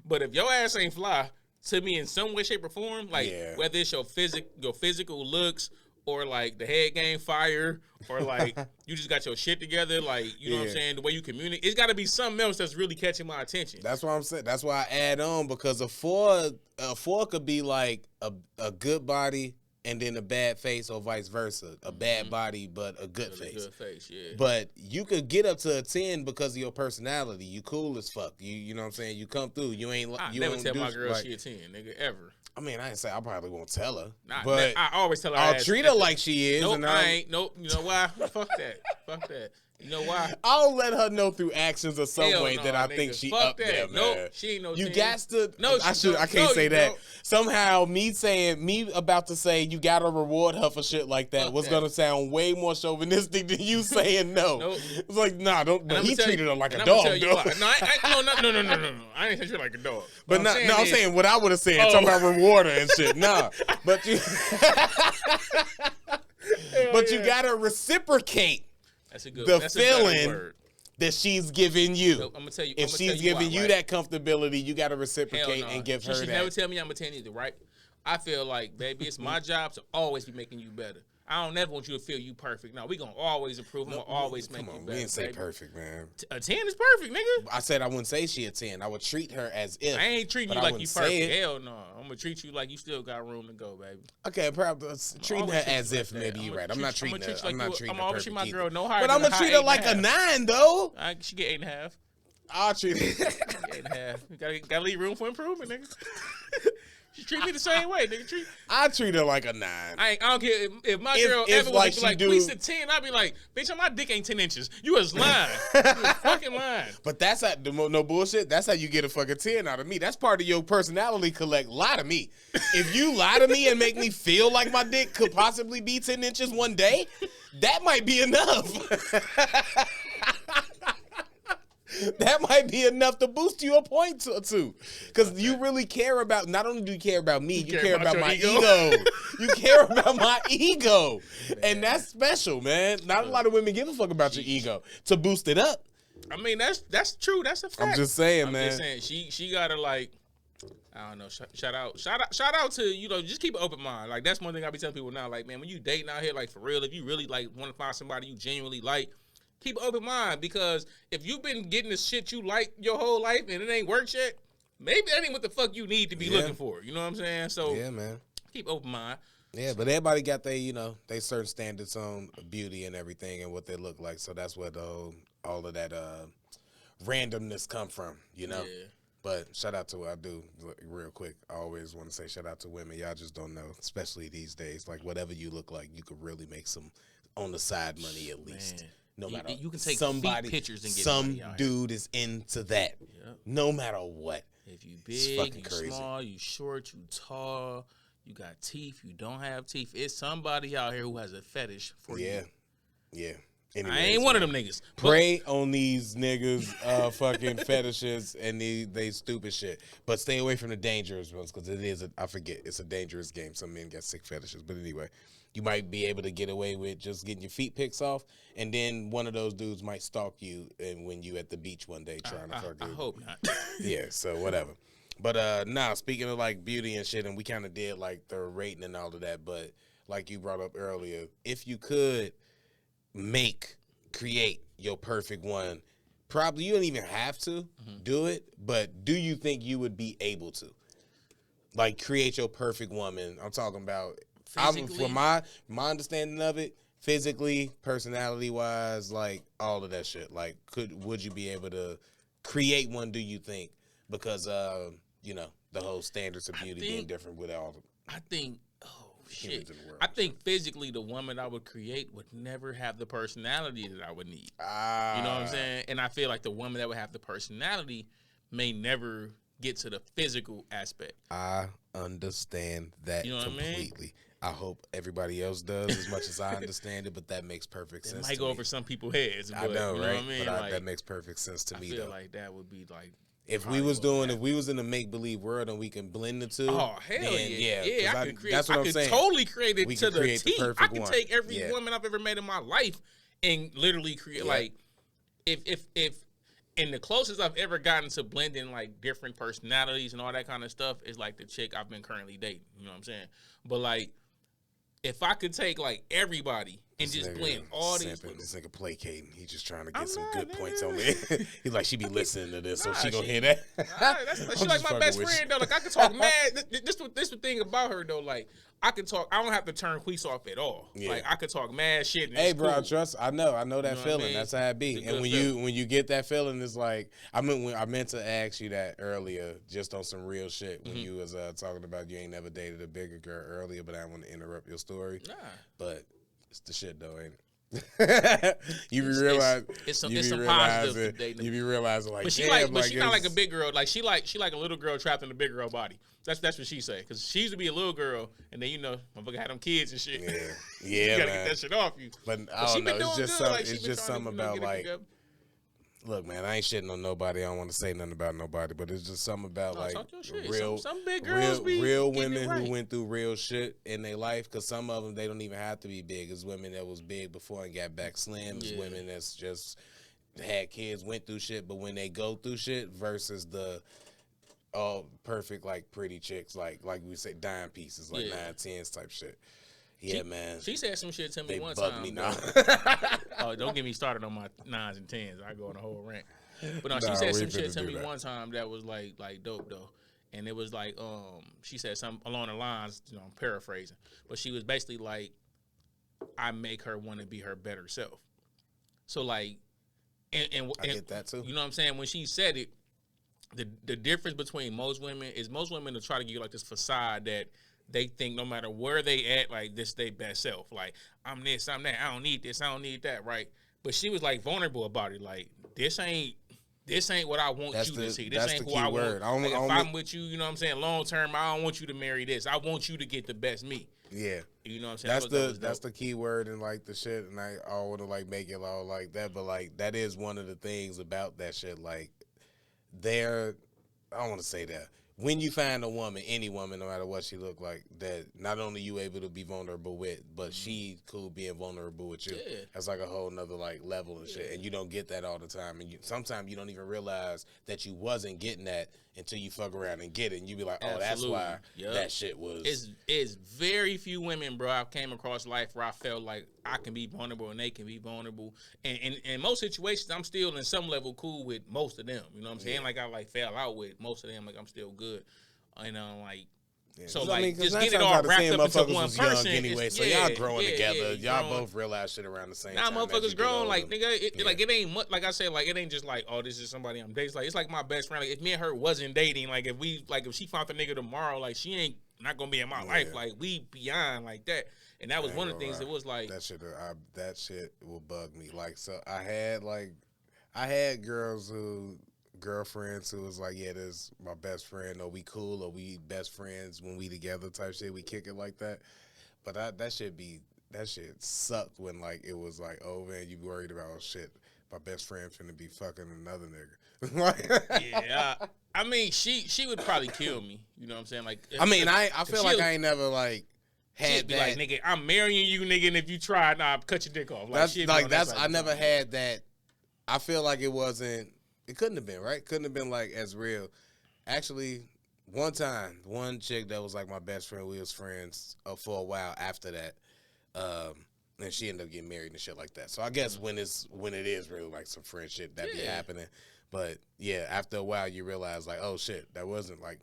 But if your ass ain't fly to me in some way, shape, or form, like whether it's your physical looks, or like the head game fire, or like you just got your shit together, like you know what I'm saying, the way you communicate, it's got to be something else that's really catching my attention. That's what I'm saying. That's why I add on, because a four could be like a good body and then a bad face, or vice versa. A bad body but a good face. Good face, yeah. But you could get up to a 10 because of your personality. You cool as fuck. You know what I'm saying? You come through. You ain't. I you never don't tell do my girl like, she a 10, nigga, ever. I mean, I ain't say I probably won't tell her, Nah, but I always tell her. I'll treat her like she is. Nope, and I ain't. Nope. You know why? Fuck that. Fuck that. You know why? I'll let her know through actions or some way that I nigga. think she Fuck up that. there, man. Nope, she ain't no. You 10. got to. No, I can't say that. Somehow, me about to say you gotta reward her for shit like that was gonna sound way more chauvinistic than you saying no. Nope. It's like, nah, don't. But he treated her like a I'm dog, tell you though. why. No. I ain't treat her like a dog. But I'm saying what I would have said, talking about reward her and shit. Nah, but you. But you gotta reciprocate. That's a good. The that's feeling a word. that she's giving you. Nope, I'm gonna tell you. If she's giving you that comfortability, you got to reciprocate and give her that. She never tell me I'm a 10 either, right? I feel like, baby, it's my job to always be making you better. I don't never want you to feel you perfect. No, we gonna always improve. I'm gonna always make you better. We didn't say baby. perfect, man. A 10 is perfect, nigga. I said I wouldn't say she a 10. I would treat her as if. I ain't treating you I like you wouldn't perfect. say it. Hell no. I'm gonna treat you like you still got room to go, baby. Okay, perhaps treating her as if like maybe you're right. I'm not treating her. I'm not treating her always treat my girl no higher. But I'm gonna treat her like a 9, though. She get 8.5. I'll treat her 8.5. You gotta leave room for improvement, nigga. She treat me the same way, nigga. I treat her like a 9. I don't care if my girl ever like was like, Quis a 10, I'd be like, bitch, my dick ain't 10 inches. You was lying. You was fucking lying. But that's how, no bullshit, that's how you get a fucking 10 out of me. That's part of your personality collect. Lie to me. If you lie to me and make me feel like my dick could possibly be 10 inches one day, that might be enough. That might be enough to boost you a point or two. Because you really care about, not only do you care about me, you care about my ego. You care about my ego. Man. And that's special, man. Not a lot of women give a fuck about your ego to boost it up. I mean, that's true. That's a fact. I'm just saying, man. I'm just saying, she gotta like, I don't know, shout out to, you know, just keep an open mind. Like, that's one thing I be telling people now. Like, man, when you dating out here, like, for real, if you really, like, want to find somebody you genuinely like, keep an open mind, because if you've been getting the shit you like your whole life and it ain't worked yet, maybe that ain't what the fuck you need to be looking for. You know what I'm saying? So yeah, man. Keep open mind. Yeah, but everybody got their, you know, they certain standards on beauty and everything and what they look like. So that's where all of that randomness come from, you know? Yeah. But shout out to, I do, real quick, I always want to say shout out to women. Y'all just don't know, especially these days. Like, whatever you look like, you could really make some on the side money at least. Man. No matter you can take somebody, feet pictures and get some dude is into that. Yep. No matter what. If you big, you crazy. Small, you short, you tall, you got teeth, you don't have teeth. It's somebody out here who has a fetish for you. Yeah. Anyways, I ain't one of them niggas. Pray on these niggas fucking fetishes and they stupid shit. But stay away from the dangerous ones, because it is, I forget, it's a dangerous game. Some men got sick fetishes. But anyway, you might be able to get away with just getting your feet pics off, and then one of those dudes might stalk you and when you at the beach one day trying to fuck you. I hope not. Yeah, so whatever. But speaking of like beauty and shit, and we kind of did like the rating and all of that, but like you brought up earlier, if you could create your perfect one, probably you don't even have to do it, but do you think you would be able to? Like, create your perfect woman. I'm talking about, from my understanding of it, physically, personality-wise, like, all of that shit. Like, would you be able to create one, do you think? Because, you know, the whole standards of beauty being different with all of them. I think, shit. I think physically the woman I would create would never have the personality that I would need. You know what I'm saying? And I feel like the woman that would have the personality may never get to the physical aspect. I understand that completely. I hope everybody else does as much as I understand it, but that makes perfect sense. It might go over some people's heads. But, I know, you right? know what I mean? But that makes perfect sense to me, though. I feel like that would be like, if we was in a make-believe world and we can blend the two, oh, hell then, yeah. I could create, that's what I'm saying. Totally create it to the T. I can one. take every woman I've ever met in my life and literally create, like, if And the closest I've ever gotten to blending like different personalities and all that kind of stuff is like the chick I've been currently dating. You know what I'm saying? But like, if I could take like everybody and just blend all these. This nigga placating. He just trying to get some good points on me. He's like, she be listening to this, so she gonna hear that. She like my best friend though. Like I could talk mad. This the thing about her though. Like I could talk. I don't have to turn Quis off at all. Yeah. Like I could talk mad shit. And hey, bro, cool. Trust. I know that feeling. I mean? That's how it be. And when you get that feeling, it's like I meant to ask you that earlier, just on some real shit when you was talking about you ain't never dated a bigger girl earlier, but I want to interrupt your story. Nah, but it's the shit though, ain't it? You be realizing like, but she damn, but she not like a big girl. Like she like a little girl trapped in a big girl body. That's what she say. Because she used to be a little girl, and then motherfucker had them kids and shit. Yeah, you gotta man. get that shit off you. But I don't know. It's just it's just something about like. Look, man, I ain't shitting on nobody. I don't want to say nothing about nobody, but it's just something about some big girls real women who went through real shit in their life. Because some of them, they don't even have to be big. It's women that was big before and got back slim. It's women that's just had kids, went through shit, but when they go through shit versus the all perfect, like pretty chicks, like we say, dime pieces, like 9-10s type shit. Yeah, man. She said some shit to me one time. Me now. Oh, don't get me started on my 9s and 10s. I go on a whole rant. But no, she said some shit to me one time that was like dope though. And it was like she said something along the lines, I'm paraphrasing, but she was basically like, I make her want to be her better self. So like, and I get that too. You know what I'm saying? When she said it, the difference between most women will try to give you like this facade that they think no matter where they at, like this their best self. Like, I'm this, I'm that. I don't need this, I don't need that, right? But she was like vulnerable about it. Like, this ain't what I want you to see. This ain't who I want. Like, if I'm with you, you know what I'm saying, long term, I don't want you to marry this. I want you to get the best me. Yeah. You know what I'm saying? That's the key word in like the shit, and I want to like make it all like that, but like that is one of the things about that shit. Like, I don't want to say that. When you find a woman, any woman, no matter what she look like, that not only you able to be vulnerable with, but she cool being vulnerable with you. Yeah. That's like a whole nother like level and shit. And you don't get that all the time. And sometimes you don't even realize that you wasn't getting that until you fuck around and get it. And you be like, oh, that's why that shit was. It's very few women, bro, I came across life where I felt like I can be vulnerable and they can be vulnerable. And in most situations, I'm still in some level cool with most of them. You know what I'm saying? Like I like fell out with most of them. Like I'm still good. And like. Yeah. So like, just get it all wrapped up into one person. Anyway, so y'all growing together. Y'all both realize shit around the same time. Now motherfuckers grown, like nigga, it ain't much. Like I said, like it ain't just like, oh, this is somebody I'm dating. Like it's like my best friend. Like if me and her wasn't dating, like if she found the nigga tomorrow, like she ain't not gonna be in my life. Like we beyond like that. And that was one of the things that was like that shit will bug me. Like so, I had girlfriends who was like, yeah, this is my best friend, or we cool, or we best friends when we together type shit. We kick it like that. But that shit sucked when like it was like, oh man, you worried about, oh shit, my best friend finna be fucking another nigga. Yeah. I mean, she would probably kill me. You know what I'm saying? Like, I feel like I ain't never like had that. Like, nigga, I'm marrying you, nigga, and if you try, I'll cut your dick off. I never had that. I feel like it wasn't. It couldn't have been, right? Couldn't have been, like, as real. Actually, one time, one chick that was, like, my best friend, we was friends for a while after that, and she ended up getting married and shit like that. So I guess when it is really, like, some friendship, that be happening. But, yeah, after a while, you realize, like, oh, shit, that wasn't, like,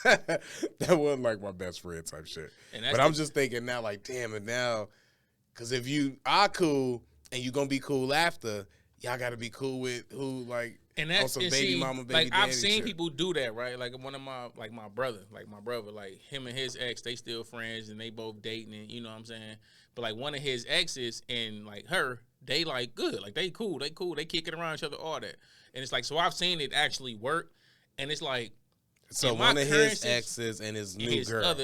that wasn't, like, my best friend type shit. But I'm just thinking now, like, damn it, now, because if you are cool and you going to be cool after, y'all got to be cool with who, like, and that's some baby mama, baby like daddy I've seen shit. people do that, right? Like one of my brother, like him and his ex, they still friends and they both dating, and you know what I'm saying. But like one of his exes and like her, they like good, like they cool, they kick it around each other, all that. And it's like, so I've seen it actually work, and it's like, so one of his exes and his new girl,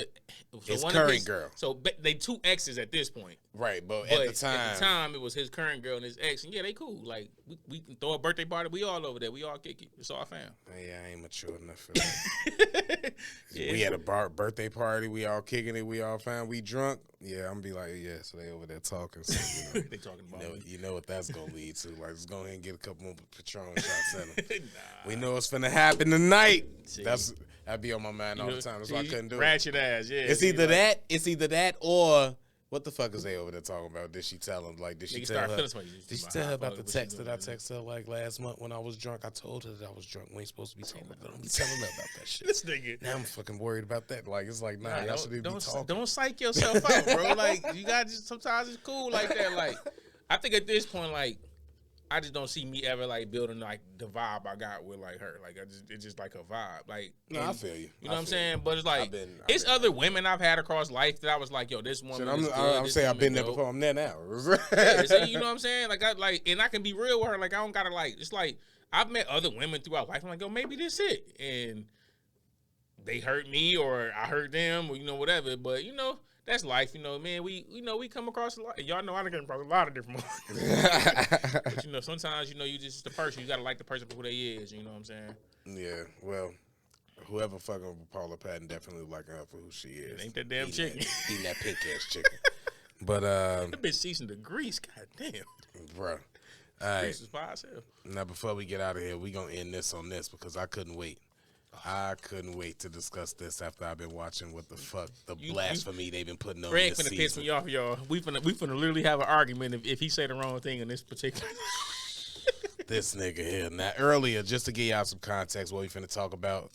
his one current girl. So they two exes at this point. Right, but At at the time, it was his current girl and his ex, and yeah, they cool. Like we can throw a birthday party. We all over there. We all kick it. It's all fam. Yeah, I ain't mature enough for that. Yeah. We had a birthday party. We all kicking it. We all fine. We drunk. Yeah, I'm gonna be like, yeah. So they over there talking. So, they talking about you know what that's gonna lead to. Like, let's go ahead and get a couple more Patron shots in them. We know what's finna happen tonight. See. That'd be on my mind all the time. That's why I couldn't do ratchet ass. Yeah, it's either that. It's either that or. What the fuck is they over there talking about? Did she tell him? Like, did she tell her? Did she tell her about the text that I texted her like last month when I was drunk? I told her that I was drunk. We ain't supposed to be talking about. Don't be telling her about that shit. This nigga. Now I'm fucking worried about that. Like, it's like, nah, y'all should be talking. Don't psych yourself out, bro. Like, you got to sometimes it's cool like that. Like, I think at this point, like, I just don't see me ever like building like the vibe I got with like her. Like it's just like a vibe. Like I feel you. You know what I'm saying? But it's like it's other women I've had across life that I was like, yo, this woman. I'm saying I've been there before. I'm there now. Yeah, see, you know what I'm saying? Like and I can be real with her. Like I don't gotta like. It's like I've met other women throughout life. I'm like, yo, maybe this it, and they hurt me or I hurt them or whatever. But that's life, man. We come across a lot. Y'all know I come across a lot of different ones. But sometimes you just the person. You gotta like the person for who they is. You know what I'm saying? Yeah. Well, whoever fucking with Paula Patton definitely liking her for who she is. Ain't that damn chicken? Eating that pink ass chicken. But that bitch seasoned the grease. God damn, bro. All right. Grease is by itself. Now before we get out of here, we gonna end this on this because I couldn't wait. I couldn't wait to discuss this after I've been watching what the fuck the blasphemy they've been putting on Greg this finna season. piss me off, y'all. We finna literally have an argument if he say the wrong thing in this particular. This nigga here. Now earlier, just to give y'all some context, what we finna talk about.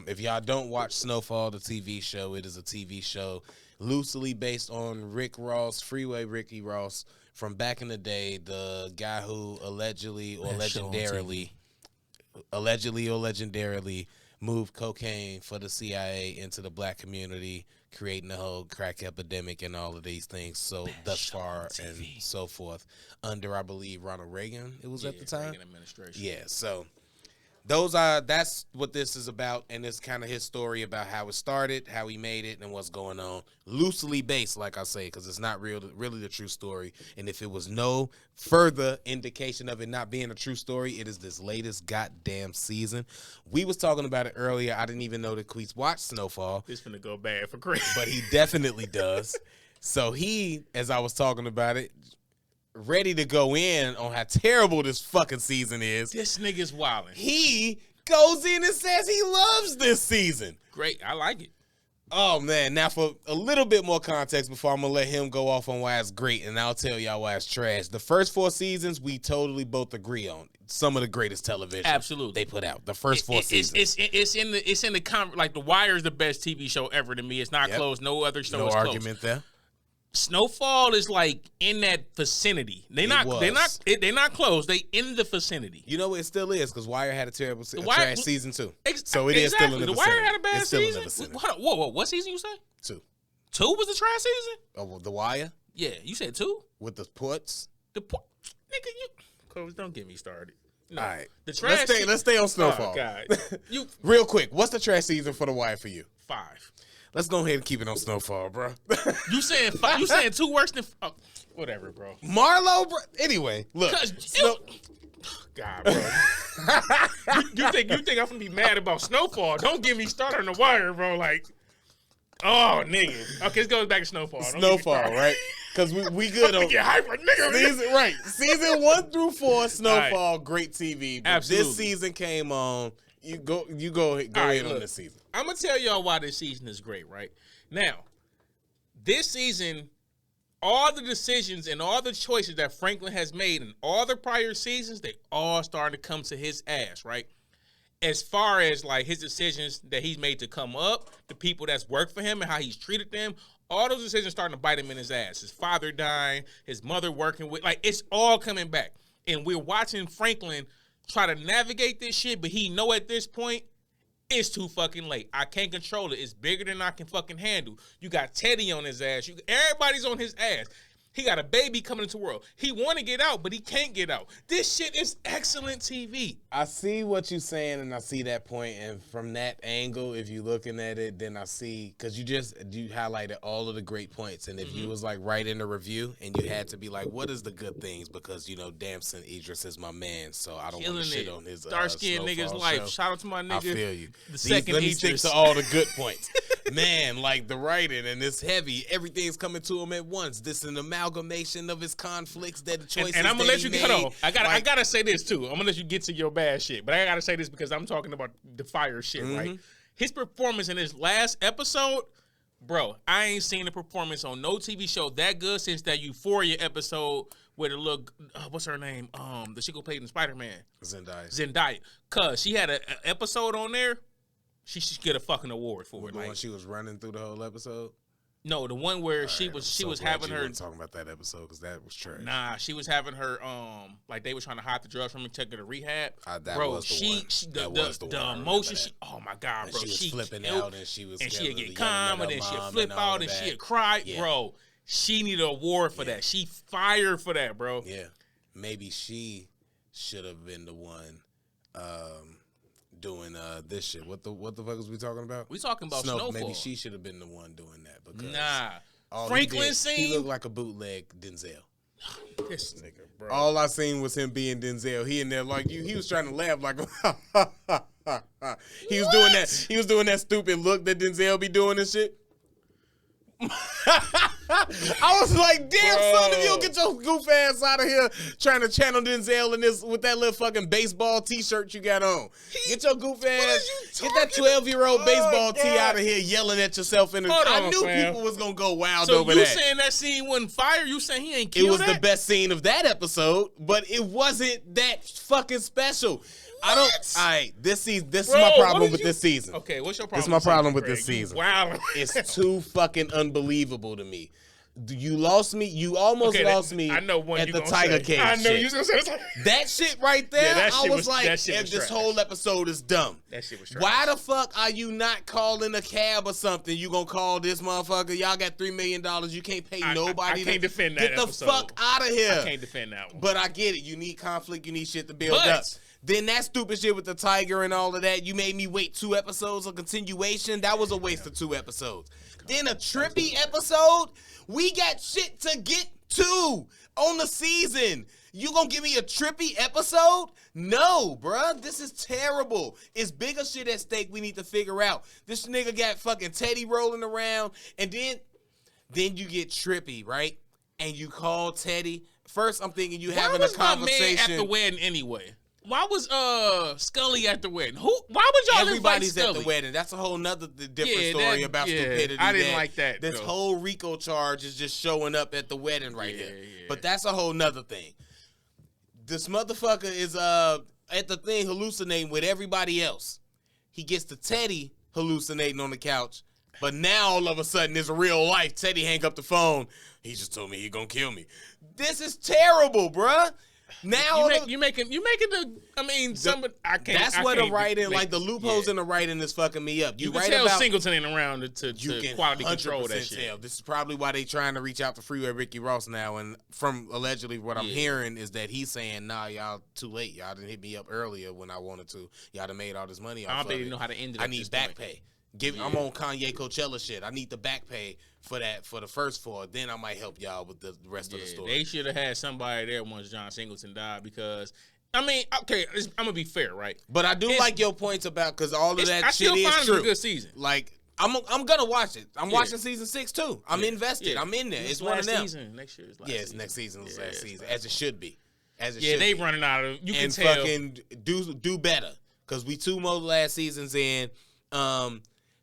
If y'all don't watch Snowfall, the TV show, it is a TV show loosely based on Rick Ross, Freeway Ricky Ross, from back in the day, the guy who allegedly or legendarily moved cocaine for the CIA into the black community, creating the whole crack epidemic and all of these things. So thus far and so forth, under I believe Ronald Reagan. It was at the time. Reagan administration. Yeah. So that's what this is about, and it's kind of his story about how it started, how he made it, and what's going on. Loosely based, like I say, because it's not really the true story. And if it was no further indication of it not being a true story, it is this latest goddamn season. We was talking about it earlier. I didn't even know that Quis watched Snowfall. This finna go bad for Craig. But he definitely does. So he, as I was talking about it, ready to go in on how terrible this fucking season is. This nigga's wildin'. He goes in and says he loves this season. Great. I like it. Oh, man. Now, for a little bit more context before I'm going to let him go off on why it's great, and I'll tell y'all why it's trash. The first 4 seasons, we totally both agree on. Some of the greatest television they put out. The first 4 seasons. It's in the like The Wire is the best TV show ever to me. It's not close. No other show is close. No argument there. Snowfall is like in that vicinity. They're not close. They in the vicinity. You know it still is because Wire had a terrible trash season 2. So it is still in the vicinity. The Wire had a bad season. Whoa, what season you say? 2. 2 was the trash season? Oh, The Wire? Yeah, you said 2 with the ports. Nigga, you Coach, don't get me started. No, all right, the trash. Let's stay on Snowfall. Oh, God, real quick. What's the trash season for The Wire for you? 5. Let's go ahead and keep it on Snowfall, bro. You saying 5? You saying 2 worse than whatever, bro. Marlo, bro. Anyway, look. God, bro. you think I'm gonna be mad about Snowfall? Don't get me started on The Wire, bro. Like, oh, nigga. Okay, let's go back to Snowfall. Snowfall, right? Because we good on get hyper, nigga. Season 1 through 4, Snowfall, right. Great TV. But absolutely. This season came on. You go ahead on this season. I'm going to tell y'all why this season is great, right? Now, this season, all the decisions and all the choices that Franklin has made in all the prior seasons, they all starting to come to his ass, right? As far as, like, his decisions that he's made to come up, the people that's worked for him and how he's treated them, all those decisions starting to bite him in his ass. His father dying, his mother working with, like, it's all coming back. And we're watching Franklin try to navigate this shit, but he know at this point, it's too fucking late. I can't control it. It's bigger than I can fucking handle. You got Teddy on his ass. Everybody's on his ass. He got a baby coming into the world. He want to get out, but he can't get out. This shit is excellent TV. I see what you're saying, and I see that point. And from that angle, if you're looking at it, then I see, because you highlighted all of the great points. And if you was like writing a review and you had to be like, what is the good things? Because, Damson Idris is my man, so I don't want to shit on his dark-skinned nigga's life. show. Shout out to my nigga. I feel you. Let me stick to all the good points. Man, like the writing, and it's heavy. Everything's coming to him at once. This is an amalgamation of his conflicts that the choices and I'm gonna let you hold on. I gotta say this too. I'm gonna let you get to your bad shit, but I gotta say this because I'm talking about the fire shit, right? His performance in his last episode, bro, I ain't seen a performance on no TV show that good since that Euphoria episode where the little, what's her name? The chick who played in Spider-Man. Zendaya. Cause she had an episode on there. She should get a fucking award for it. The one she was running through the whole episode? No, the one where she was having her talking about that episode because that was trash. Nah, she was having her like they were trying to hide the drugs from her, take her to rehab. That bro, was the one. The emotion. Oh my god, bro, she was flipping out and she was she'd get calm and then she'd flip out and she'd cry, bro. She needed an award for that. She fired for that, bro. Yeah, maybe she should have been the one. Doing this shit. What the fuck is we talking about? We talking about Snowfall. Maybe she should have been the one doing that because Franklin scene. He looked like a bootleg Denzel. This nigga, bro. All I seen was him being Denzel. He in there like you. He was trying to laugh like he was doing that. He was doing that stupid look that Denzel be doing and shit. I was like, damn, son, if you don't get your goof ass out of here trying to channel Denzel in this with that little fucking baseball t-shirt you got on. Get your goof ass, get that 12-year-old baseball tee out of here yelling at yourself. I knew people was going to go wild over that. So you saying that scene wasn't fire? You saying he ain't killed it was the best scene of that episode, but it wasn't that fucking special. I don't. All right, this season. This is my problem with this season. Okay, what's your problem? This is my problem with this season. Wow, it's too fucking unbelievable to me. You lost me. You almost lost me. I know one at the Tiger Cage. I know you was gonna say that shit right there. Yeah, I was like, this whole episode is dumb. That shit was trash. Why the fuck are you not calling a cab or something? You gonna call this motherfucker? Y'all got $3 million. You can't pay nobody. I can't defend that. Get the fuck out of here. I can't defend that one. But I get it. You need conflict. You need shit to build up. Then that stupid shit with the tiger and all of that, you made me wait 2 episodes of continuation. That was a waste of 2 episodes. Then a trippy episode. We got shit to get to on the season. You gonna give me a trippy episode? No, bruh. This is terrible. It's bigger shit at stake we need to figure out. This nigga got fucking Teddy rolling around, and then you get trippy, right? And you call Teddy. First, I'm thinking you having a conversation. Why was my man at the wedding anyway? Why was Scully at the wedding? Why would y'all Everybody's invite at Scully? the wedding. That's a whole nother different story about stupidity. I didn't like that. This whole RICO charge is just showing up at the wedding right here. Yeah. But that's a whole nother thing. This motherfucker is at the thing hallucinating with everybody else. He gets to Teddy hallucinating on the couch. But now all of a sudden it's real life. Teddy hang up the phone. He just told me he gonna kill me. This is terrible, bruh. Now you making the. I mean, I can't. That's what the writing, like the loopholes in the writing, is fucking me up. You can tell Singleton ain't around to quality control that shit. Tell. This is probably why they trying to reach out to Freeway Ricky Ross now. And from allegedly what I'm hearing is that he's saying, "Nah, y'all too late. Y'all didn't hit me up earlier when I wanted to. Y'all done made all this money. I don't think they know how to end it. I need back pay. I'm on Kanye Coachella shit. I need the back pay for that for the first 4. Then I might help y'all with the rest of the story." They should have had somebody there once John Singleton died because, I mean, okay, I'm gonna be fair, right? But I do like your points about because all of that shit is true. A good season. Like I'm gonna watch it. I'm watching season 6 too. I'm invested. I'm in there. It's one of them. Next year is last season. Next season is last season, as it should be. They running out of. You can tell. And fucking do better because we 2 more last seasons in.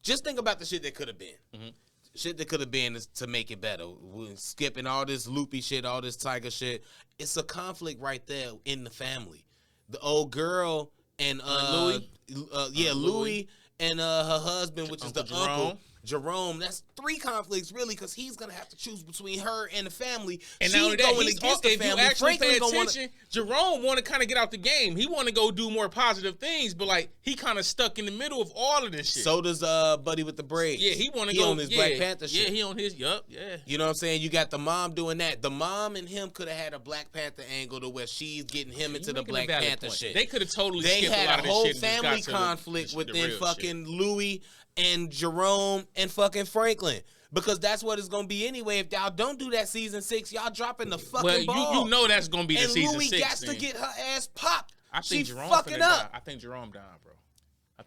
Just think about the shit that could have been. Mm-hmm. Shit that could have been is to make it better. We're skipping all this loopy shit, all this tiger shit. It's a conflict right there in the family. The old girl and Louis. Louis and her husband, which Uncle is the Jerome. uncle. Jerome, that's 3 conflicts really, because he's gonna have to choose between her and the family. And She's not only that, going against the if family. you actually Franklin pay gonna attention, Jerome want to kind of get out the game. He want to go do more positive things, but like he kind of stuck in the middle of all of this shit. So does Buddy with the braids. Yeah, he want to go on his Black Panther shit. Yeah, he on his yeah. You know what I'm saying? You got the mom doing that. The mom and him could have had a Black Panther angle to where she's getting him into the Black Panther shit. They could have totally They skipped a lot had of a this whole shit. family conflict within fucking Louis and Jerome and fucking Franklin. Because that's what it's gonna be anyway. If y'all don't do that season 6, y'all dropping the fucking ball. You know that's gonna be the and season Louis 6. Got to get her ass popped. I think She Jerome fucking up. I think Jerome dying, bro.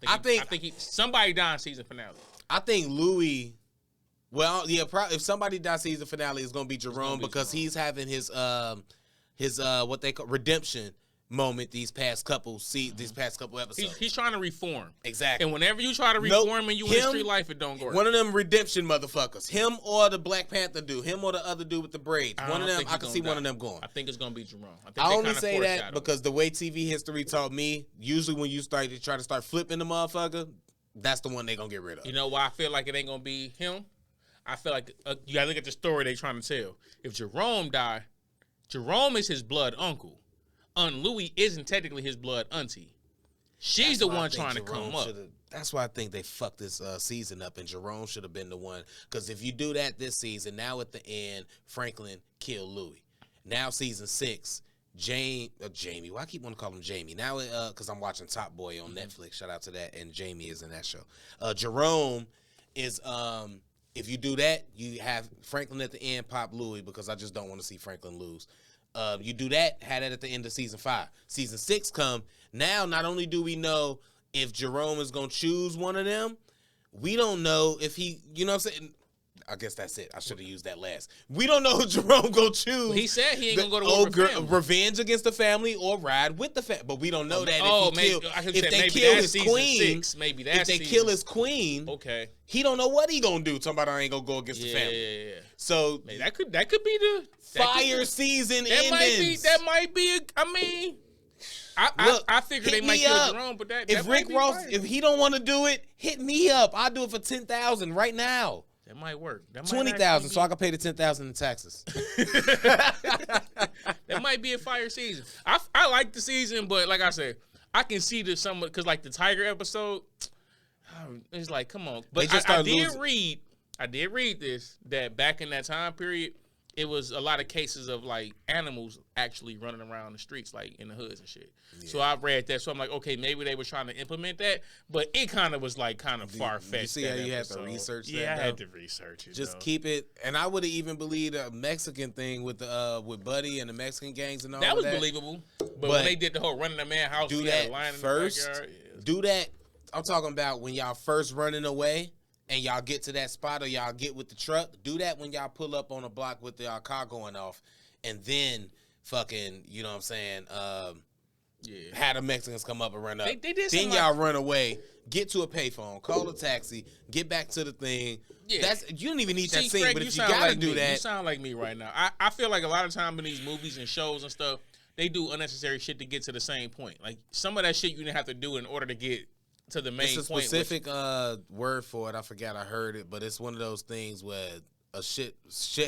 I think somebody died in season finale. I think Louis. Well, yeah, if somebody dies season finale, it's gonna be Jerome because he's having his what they call redemption moment these past couple episodes. He's trying to reform. Exactly. And whenever you try to reform and you in the street life, it don't work. One of them redemption motherfuckers. Him or the Black Panther dude. Him or the other dude with the braids. One of them, I can see one of them going. I think it's gonna be Jerome. I only say that because the way TV history taught me, usually when you try to start flipping the motherfucker, that's the one they gonna get rid of. You know why I feel like it ain't gonna be him? I feel like you gotta look at the story they trying to tell. If Jerome died, Jerome is his blood uncle. Louis isn't technically his blood auntie. She's the one trying to come up. That's why I think they fucked this season up, and Jerome should have been the one. Because if you do that this season, now at the end, Franklin killed Louis. Now season 6, Jamie. Why I keep wanting to call him Jamie? Now, because I'm watching Top Boy on Netflix. Shout out to that. And Jamie is in that show. Jerome is. If you do that, you have Franklin at the end pop Louis, because I just don't want to see Franklin lose. You do that, had it at the end of season 5. Season 6 come. Now, not only do we know if Jerome is going to choose one of them, we don't know if he, you know what I'm saying? I guess that's it. I should have used that last. We don't know who Jerome going to choose. Well, he said he ain't going to go to war with revenge against the family or ride with the family. But we don't know that if they kill his queen. Maybe that's if they kill his queen, okay, he don't know what he going to do. Talking about I ain't going to go against the family. Yeah. So maybe that could be the fire season endings. That might be. I mean, I figured they might kill Jerome, but if Rick Ross, if he don't want to do it, hit me up. I'll do it for $10,000 right now. That might work. $20,000, so I can pay the $10,000 in taxes. That might be a fire season. I like the season, but like I said, I can see the somewhat because like the Tiger episode, it's like come on. But I did read this that back in that time period, it was a lot of cases of like animals actually running around the streets, like in the hoods and shit. Yeah. So I read that. So I'm like, okay, maybe they were trying to implement that, but it kind of was like kind of far fetched. You see how you had to research that? Yeah, I had to research it. Just keep it. And I would have even believed a Mexican thing with Buddy and the Mexican gangs and all that. That was believable. But when they did the whole running the man house, do that first. Do that. I'm talking about when y'all first running away. And y'all get to that spot or y'all get with the truck, do that when y'all pull up on a block with the car going off. And then fucking, you know what I'm saying, have the Mexicans come up and run up. They did then y'all run away, get to a payphone, call a taxi, get back to the thing. Yeah. You don't even need that scene, Craig, but if you got to do that. You sound like me right now. I feel like a lot of time in these movies and shows and stuff, they do unnecessary shit to get to the same point. Like some of that shit you didn't have to do in order to get to the main point. It's a specific word for it. I forgot I heard it, but it's one of those things where a shit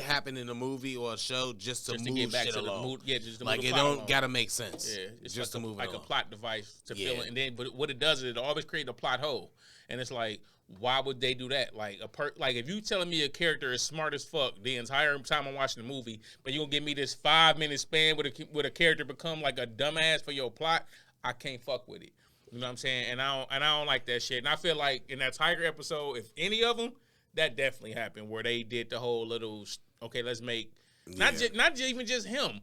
happened in a movie or a show just to move shit along. Just to like move it don't gotta make sense. Yeah, it's just like to move like it along. A plot device to fill it. And then, but what it does is it always creates a plot hole. And it's like, why would they do that? Like like if you telling me a character is smart as fuck the entire time I'm watching the movie, but you gonna give me this 5-minute span with a character become like a dumbass for your plot, I can't fuck with it. You know what I'm saying? And I don't like that shit. And I feel like in that Tiger episode, if any of them, that definitely happened where they did the whole little, okay, let's make, not even just him.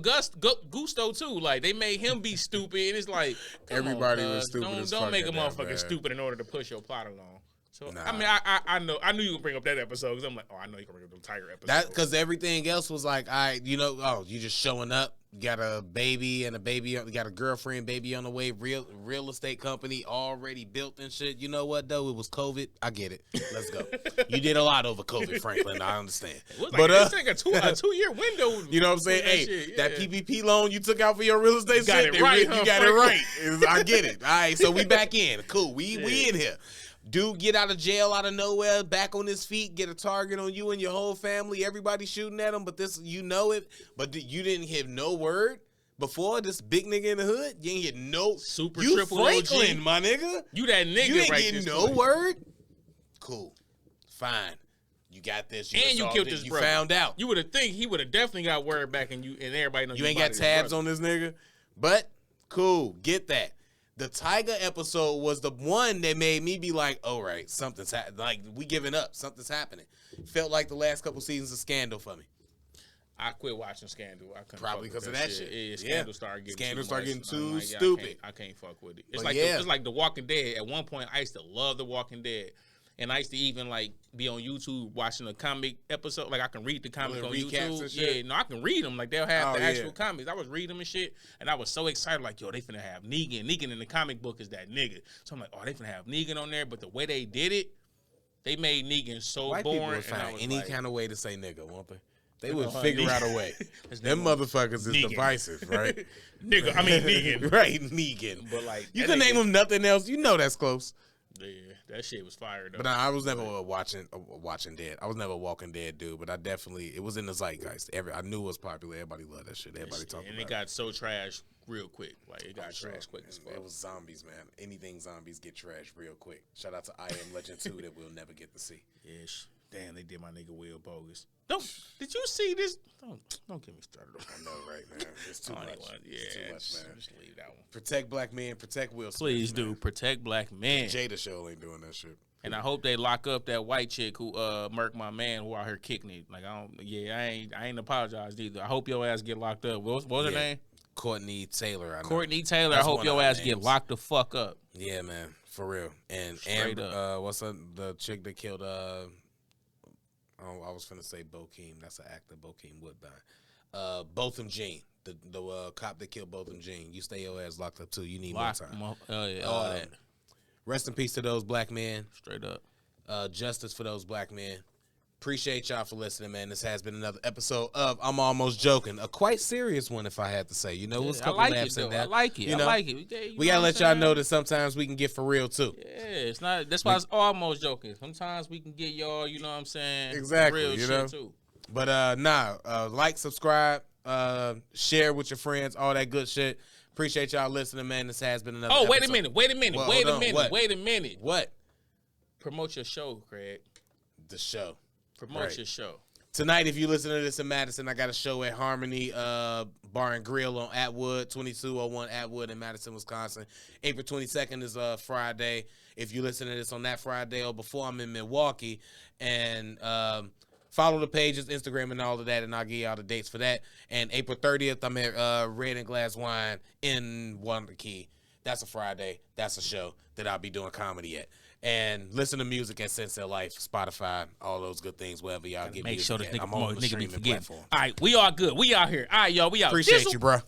Gusto too. Like they made him be stupid. And it's like, everybody was stupid. Don't make a motherfucker stupid in order to push your plot along. So I mean, I knew you would bring up that episode because I'm like, I know you can bring up the Tiger episode. That because everything else was like, you just showing up. You got a baby and you got a girlfriend, baby on the way. Real estate company already built and shit. You know what though? It was COVID. I get it. Let's go. You did a lot over COVID, Franklin. I understand. But it's like a 2-year window. You know what I'm saying? Hey, that PPP loan you took out for your real estate shit, you got it right. I get it. All right, so we back in. Cool. We in here. Dude get out of jail out of nowhere, back on his feet, get a target on you and your whole family. Everybody shooting at him, but this, you know it. But you didn't have no word before this big nigga in the hood. You ain't get no Super you triple Franklin, OG. my nigga. You that nigga You ain't right getting this no point. word. Cool, fine. You got this. You And you killed his you brother. found out. You would have think he would have definitely got word back, and everybody knows You ain't got tabs on this nigga. But cool, get that. The Tiger episode was the one that made me be like, all right, something's happening. Like, we giving up. Something's happening. Felt like the last couple seasons of Scandal for me. I quit watching Scandal. I couldn't Probably fuck with because of that shit. Yeah, Scandal started getting Scandal too started much. getting too I'm like, yeah, stupid. I can't fuck with it. It's But like yeah. it's like The Walking Dead. At one point, I used to love The Walking Dead. And I used to even like be on YouTube watching a comic episode. Like I can read the comic on recaps YouTube. and shit? Yeah, no, I can read them. Like they'll have the Oh, actual yeah. comics. I was reading them and shit, and I was so excited. Like, yo, they finna have Negan. Negan in the comic book is that nigga. So I'm like, oh, they finna have Negan on there. But the way they did it, they made Negan so White people boring. would And I find was any like, kind of way to say nigga, won't they? They Oh, would figure out a way. Them motherfuckers is Negan. divisive, right? Nigga, I mean Negan. Right, Negan. But like, You that can name nigga- him nothing else. You know that's close. Yeah, that shit was fire though. But I was never watching Dead. I was never a Walking Dead dude, but I definitely, it was in the zeitgeist. I knew it was popular. Everybody loved that shit. Everybody talked and about it got so trash real quick. Like it got Sure. trash quick as fuck. It was zombies, man. Anything zombies get trashed real quick. Shout out to I Am Legend 2 that we'll never get to see. Ish. Damn, they did my nigga Will bogus. Did you see this? Don't get me started on I know, right, man? It's too much. Yeah, It's too much, man. Just leave that one. Protect black men. Protect Will Smith. Please man. do protect black men. Jada Show ain't doing that shit. And I hope they lock up that white chick who murked my man who out here kicking it. Like I ain't apologized either. I hope your ass get locked up. What was her name? Courtney Taylor. I know. Courtney Taylor. That's I hope one your of her ass get names. locked the fuck up. Yeah, man, for real. And Straight Amber, what's the chick that killed? I was finna say Bokeem. That's an actor, Bokeem Woodbine. Botham Jean, the cop that killed Botham Jean. You stay your ass locked up too. You need more time. All that. Rest in peace to those black men. Straight up. Justice for those black men. Appreciate y'all for listening, man. This has been another episode of I'm Almost Joking. A quite serious one, if I had to say. You know, it was a I couple like laughs it, in though. that. I like it. You know, I like it. we gotta let y'all know that sometimes we can get for real too. Yeah, it's not. That's why it's almost joking. Sometimes we can get y'all. You know what I'm saying? Exactly, Real you shit know? too. But like, subscribe, share with your friends, all that good shit. Appreciate y'all listening, man. This has been another. Oh, wait a episode. minute. Wait a minute. Well, Wait hold a on. minute. What? Wait a minute. What? Promote your show, Craig. The show. Promote Right. your show. Tonight, if you listen to this in Madison, I got a show at Harmony Bar and Grill on Atwood, 2201 Atwood in Madison, Wisconsin. April 22nd is Friday. If you listen to this on that Friday or before, I'm in Milwaukee. And follow the pages, Instagram and all of that, and I'll give y'all the dates for that. And April 30th, I'm at Red and Glass Wine in Wonder Key. That's a Friday. That's a show that I'll be doing comedy at. And listen to music at Sensei Life, Spotify, all those good things, wherever y'all get Make music sure this at. nigga, I'm on the nigga be streaming forgetting. platform. All right, we all good. We out here. All right, y'all. We out. Appreciate you, bro.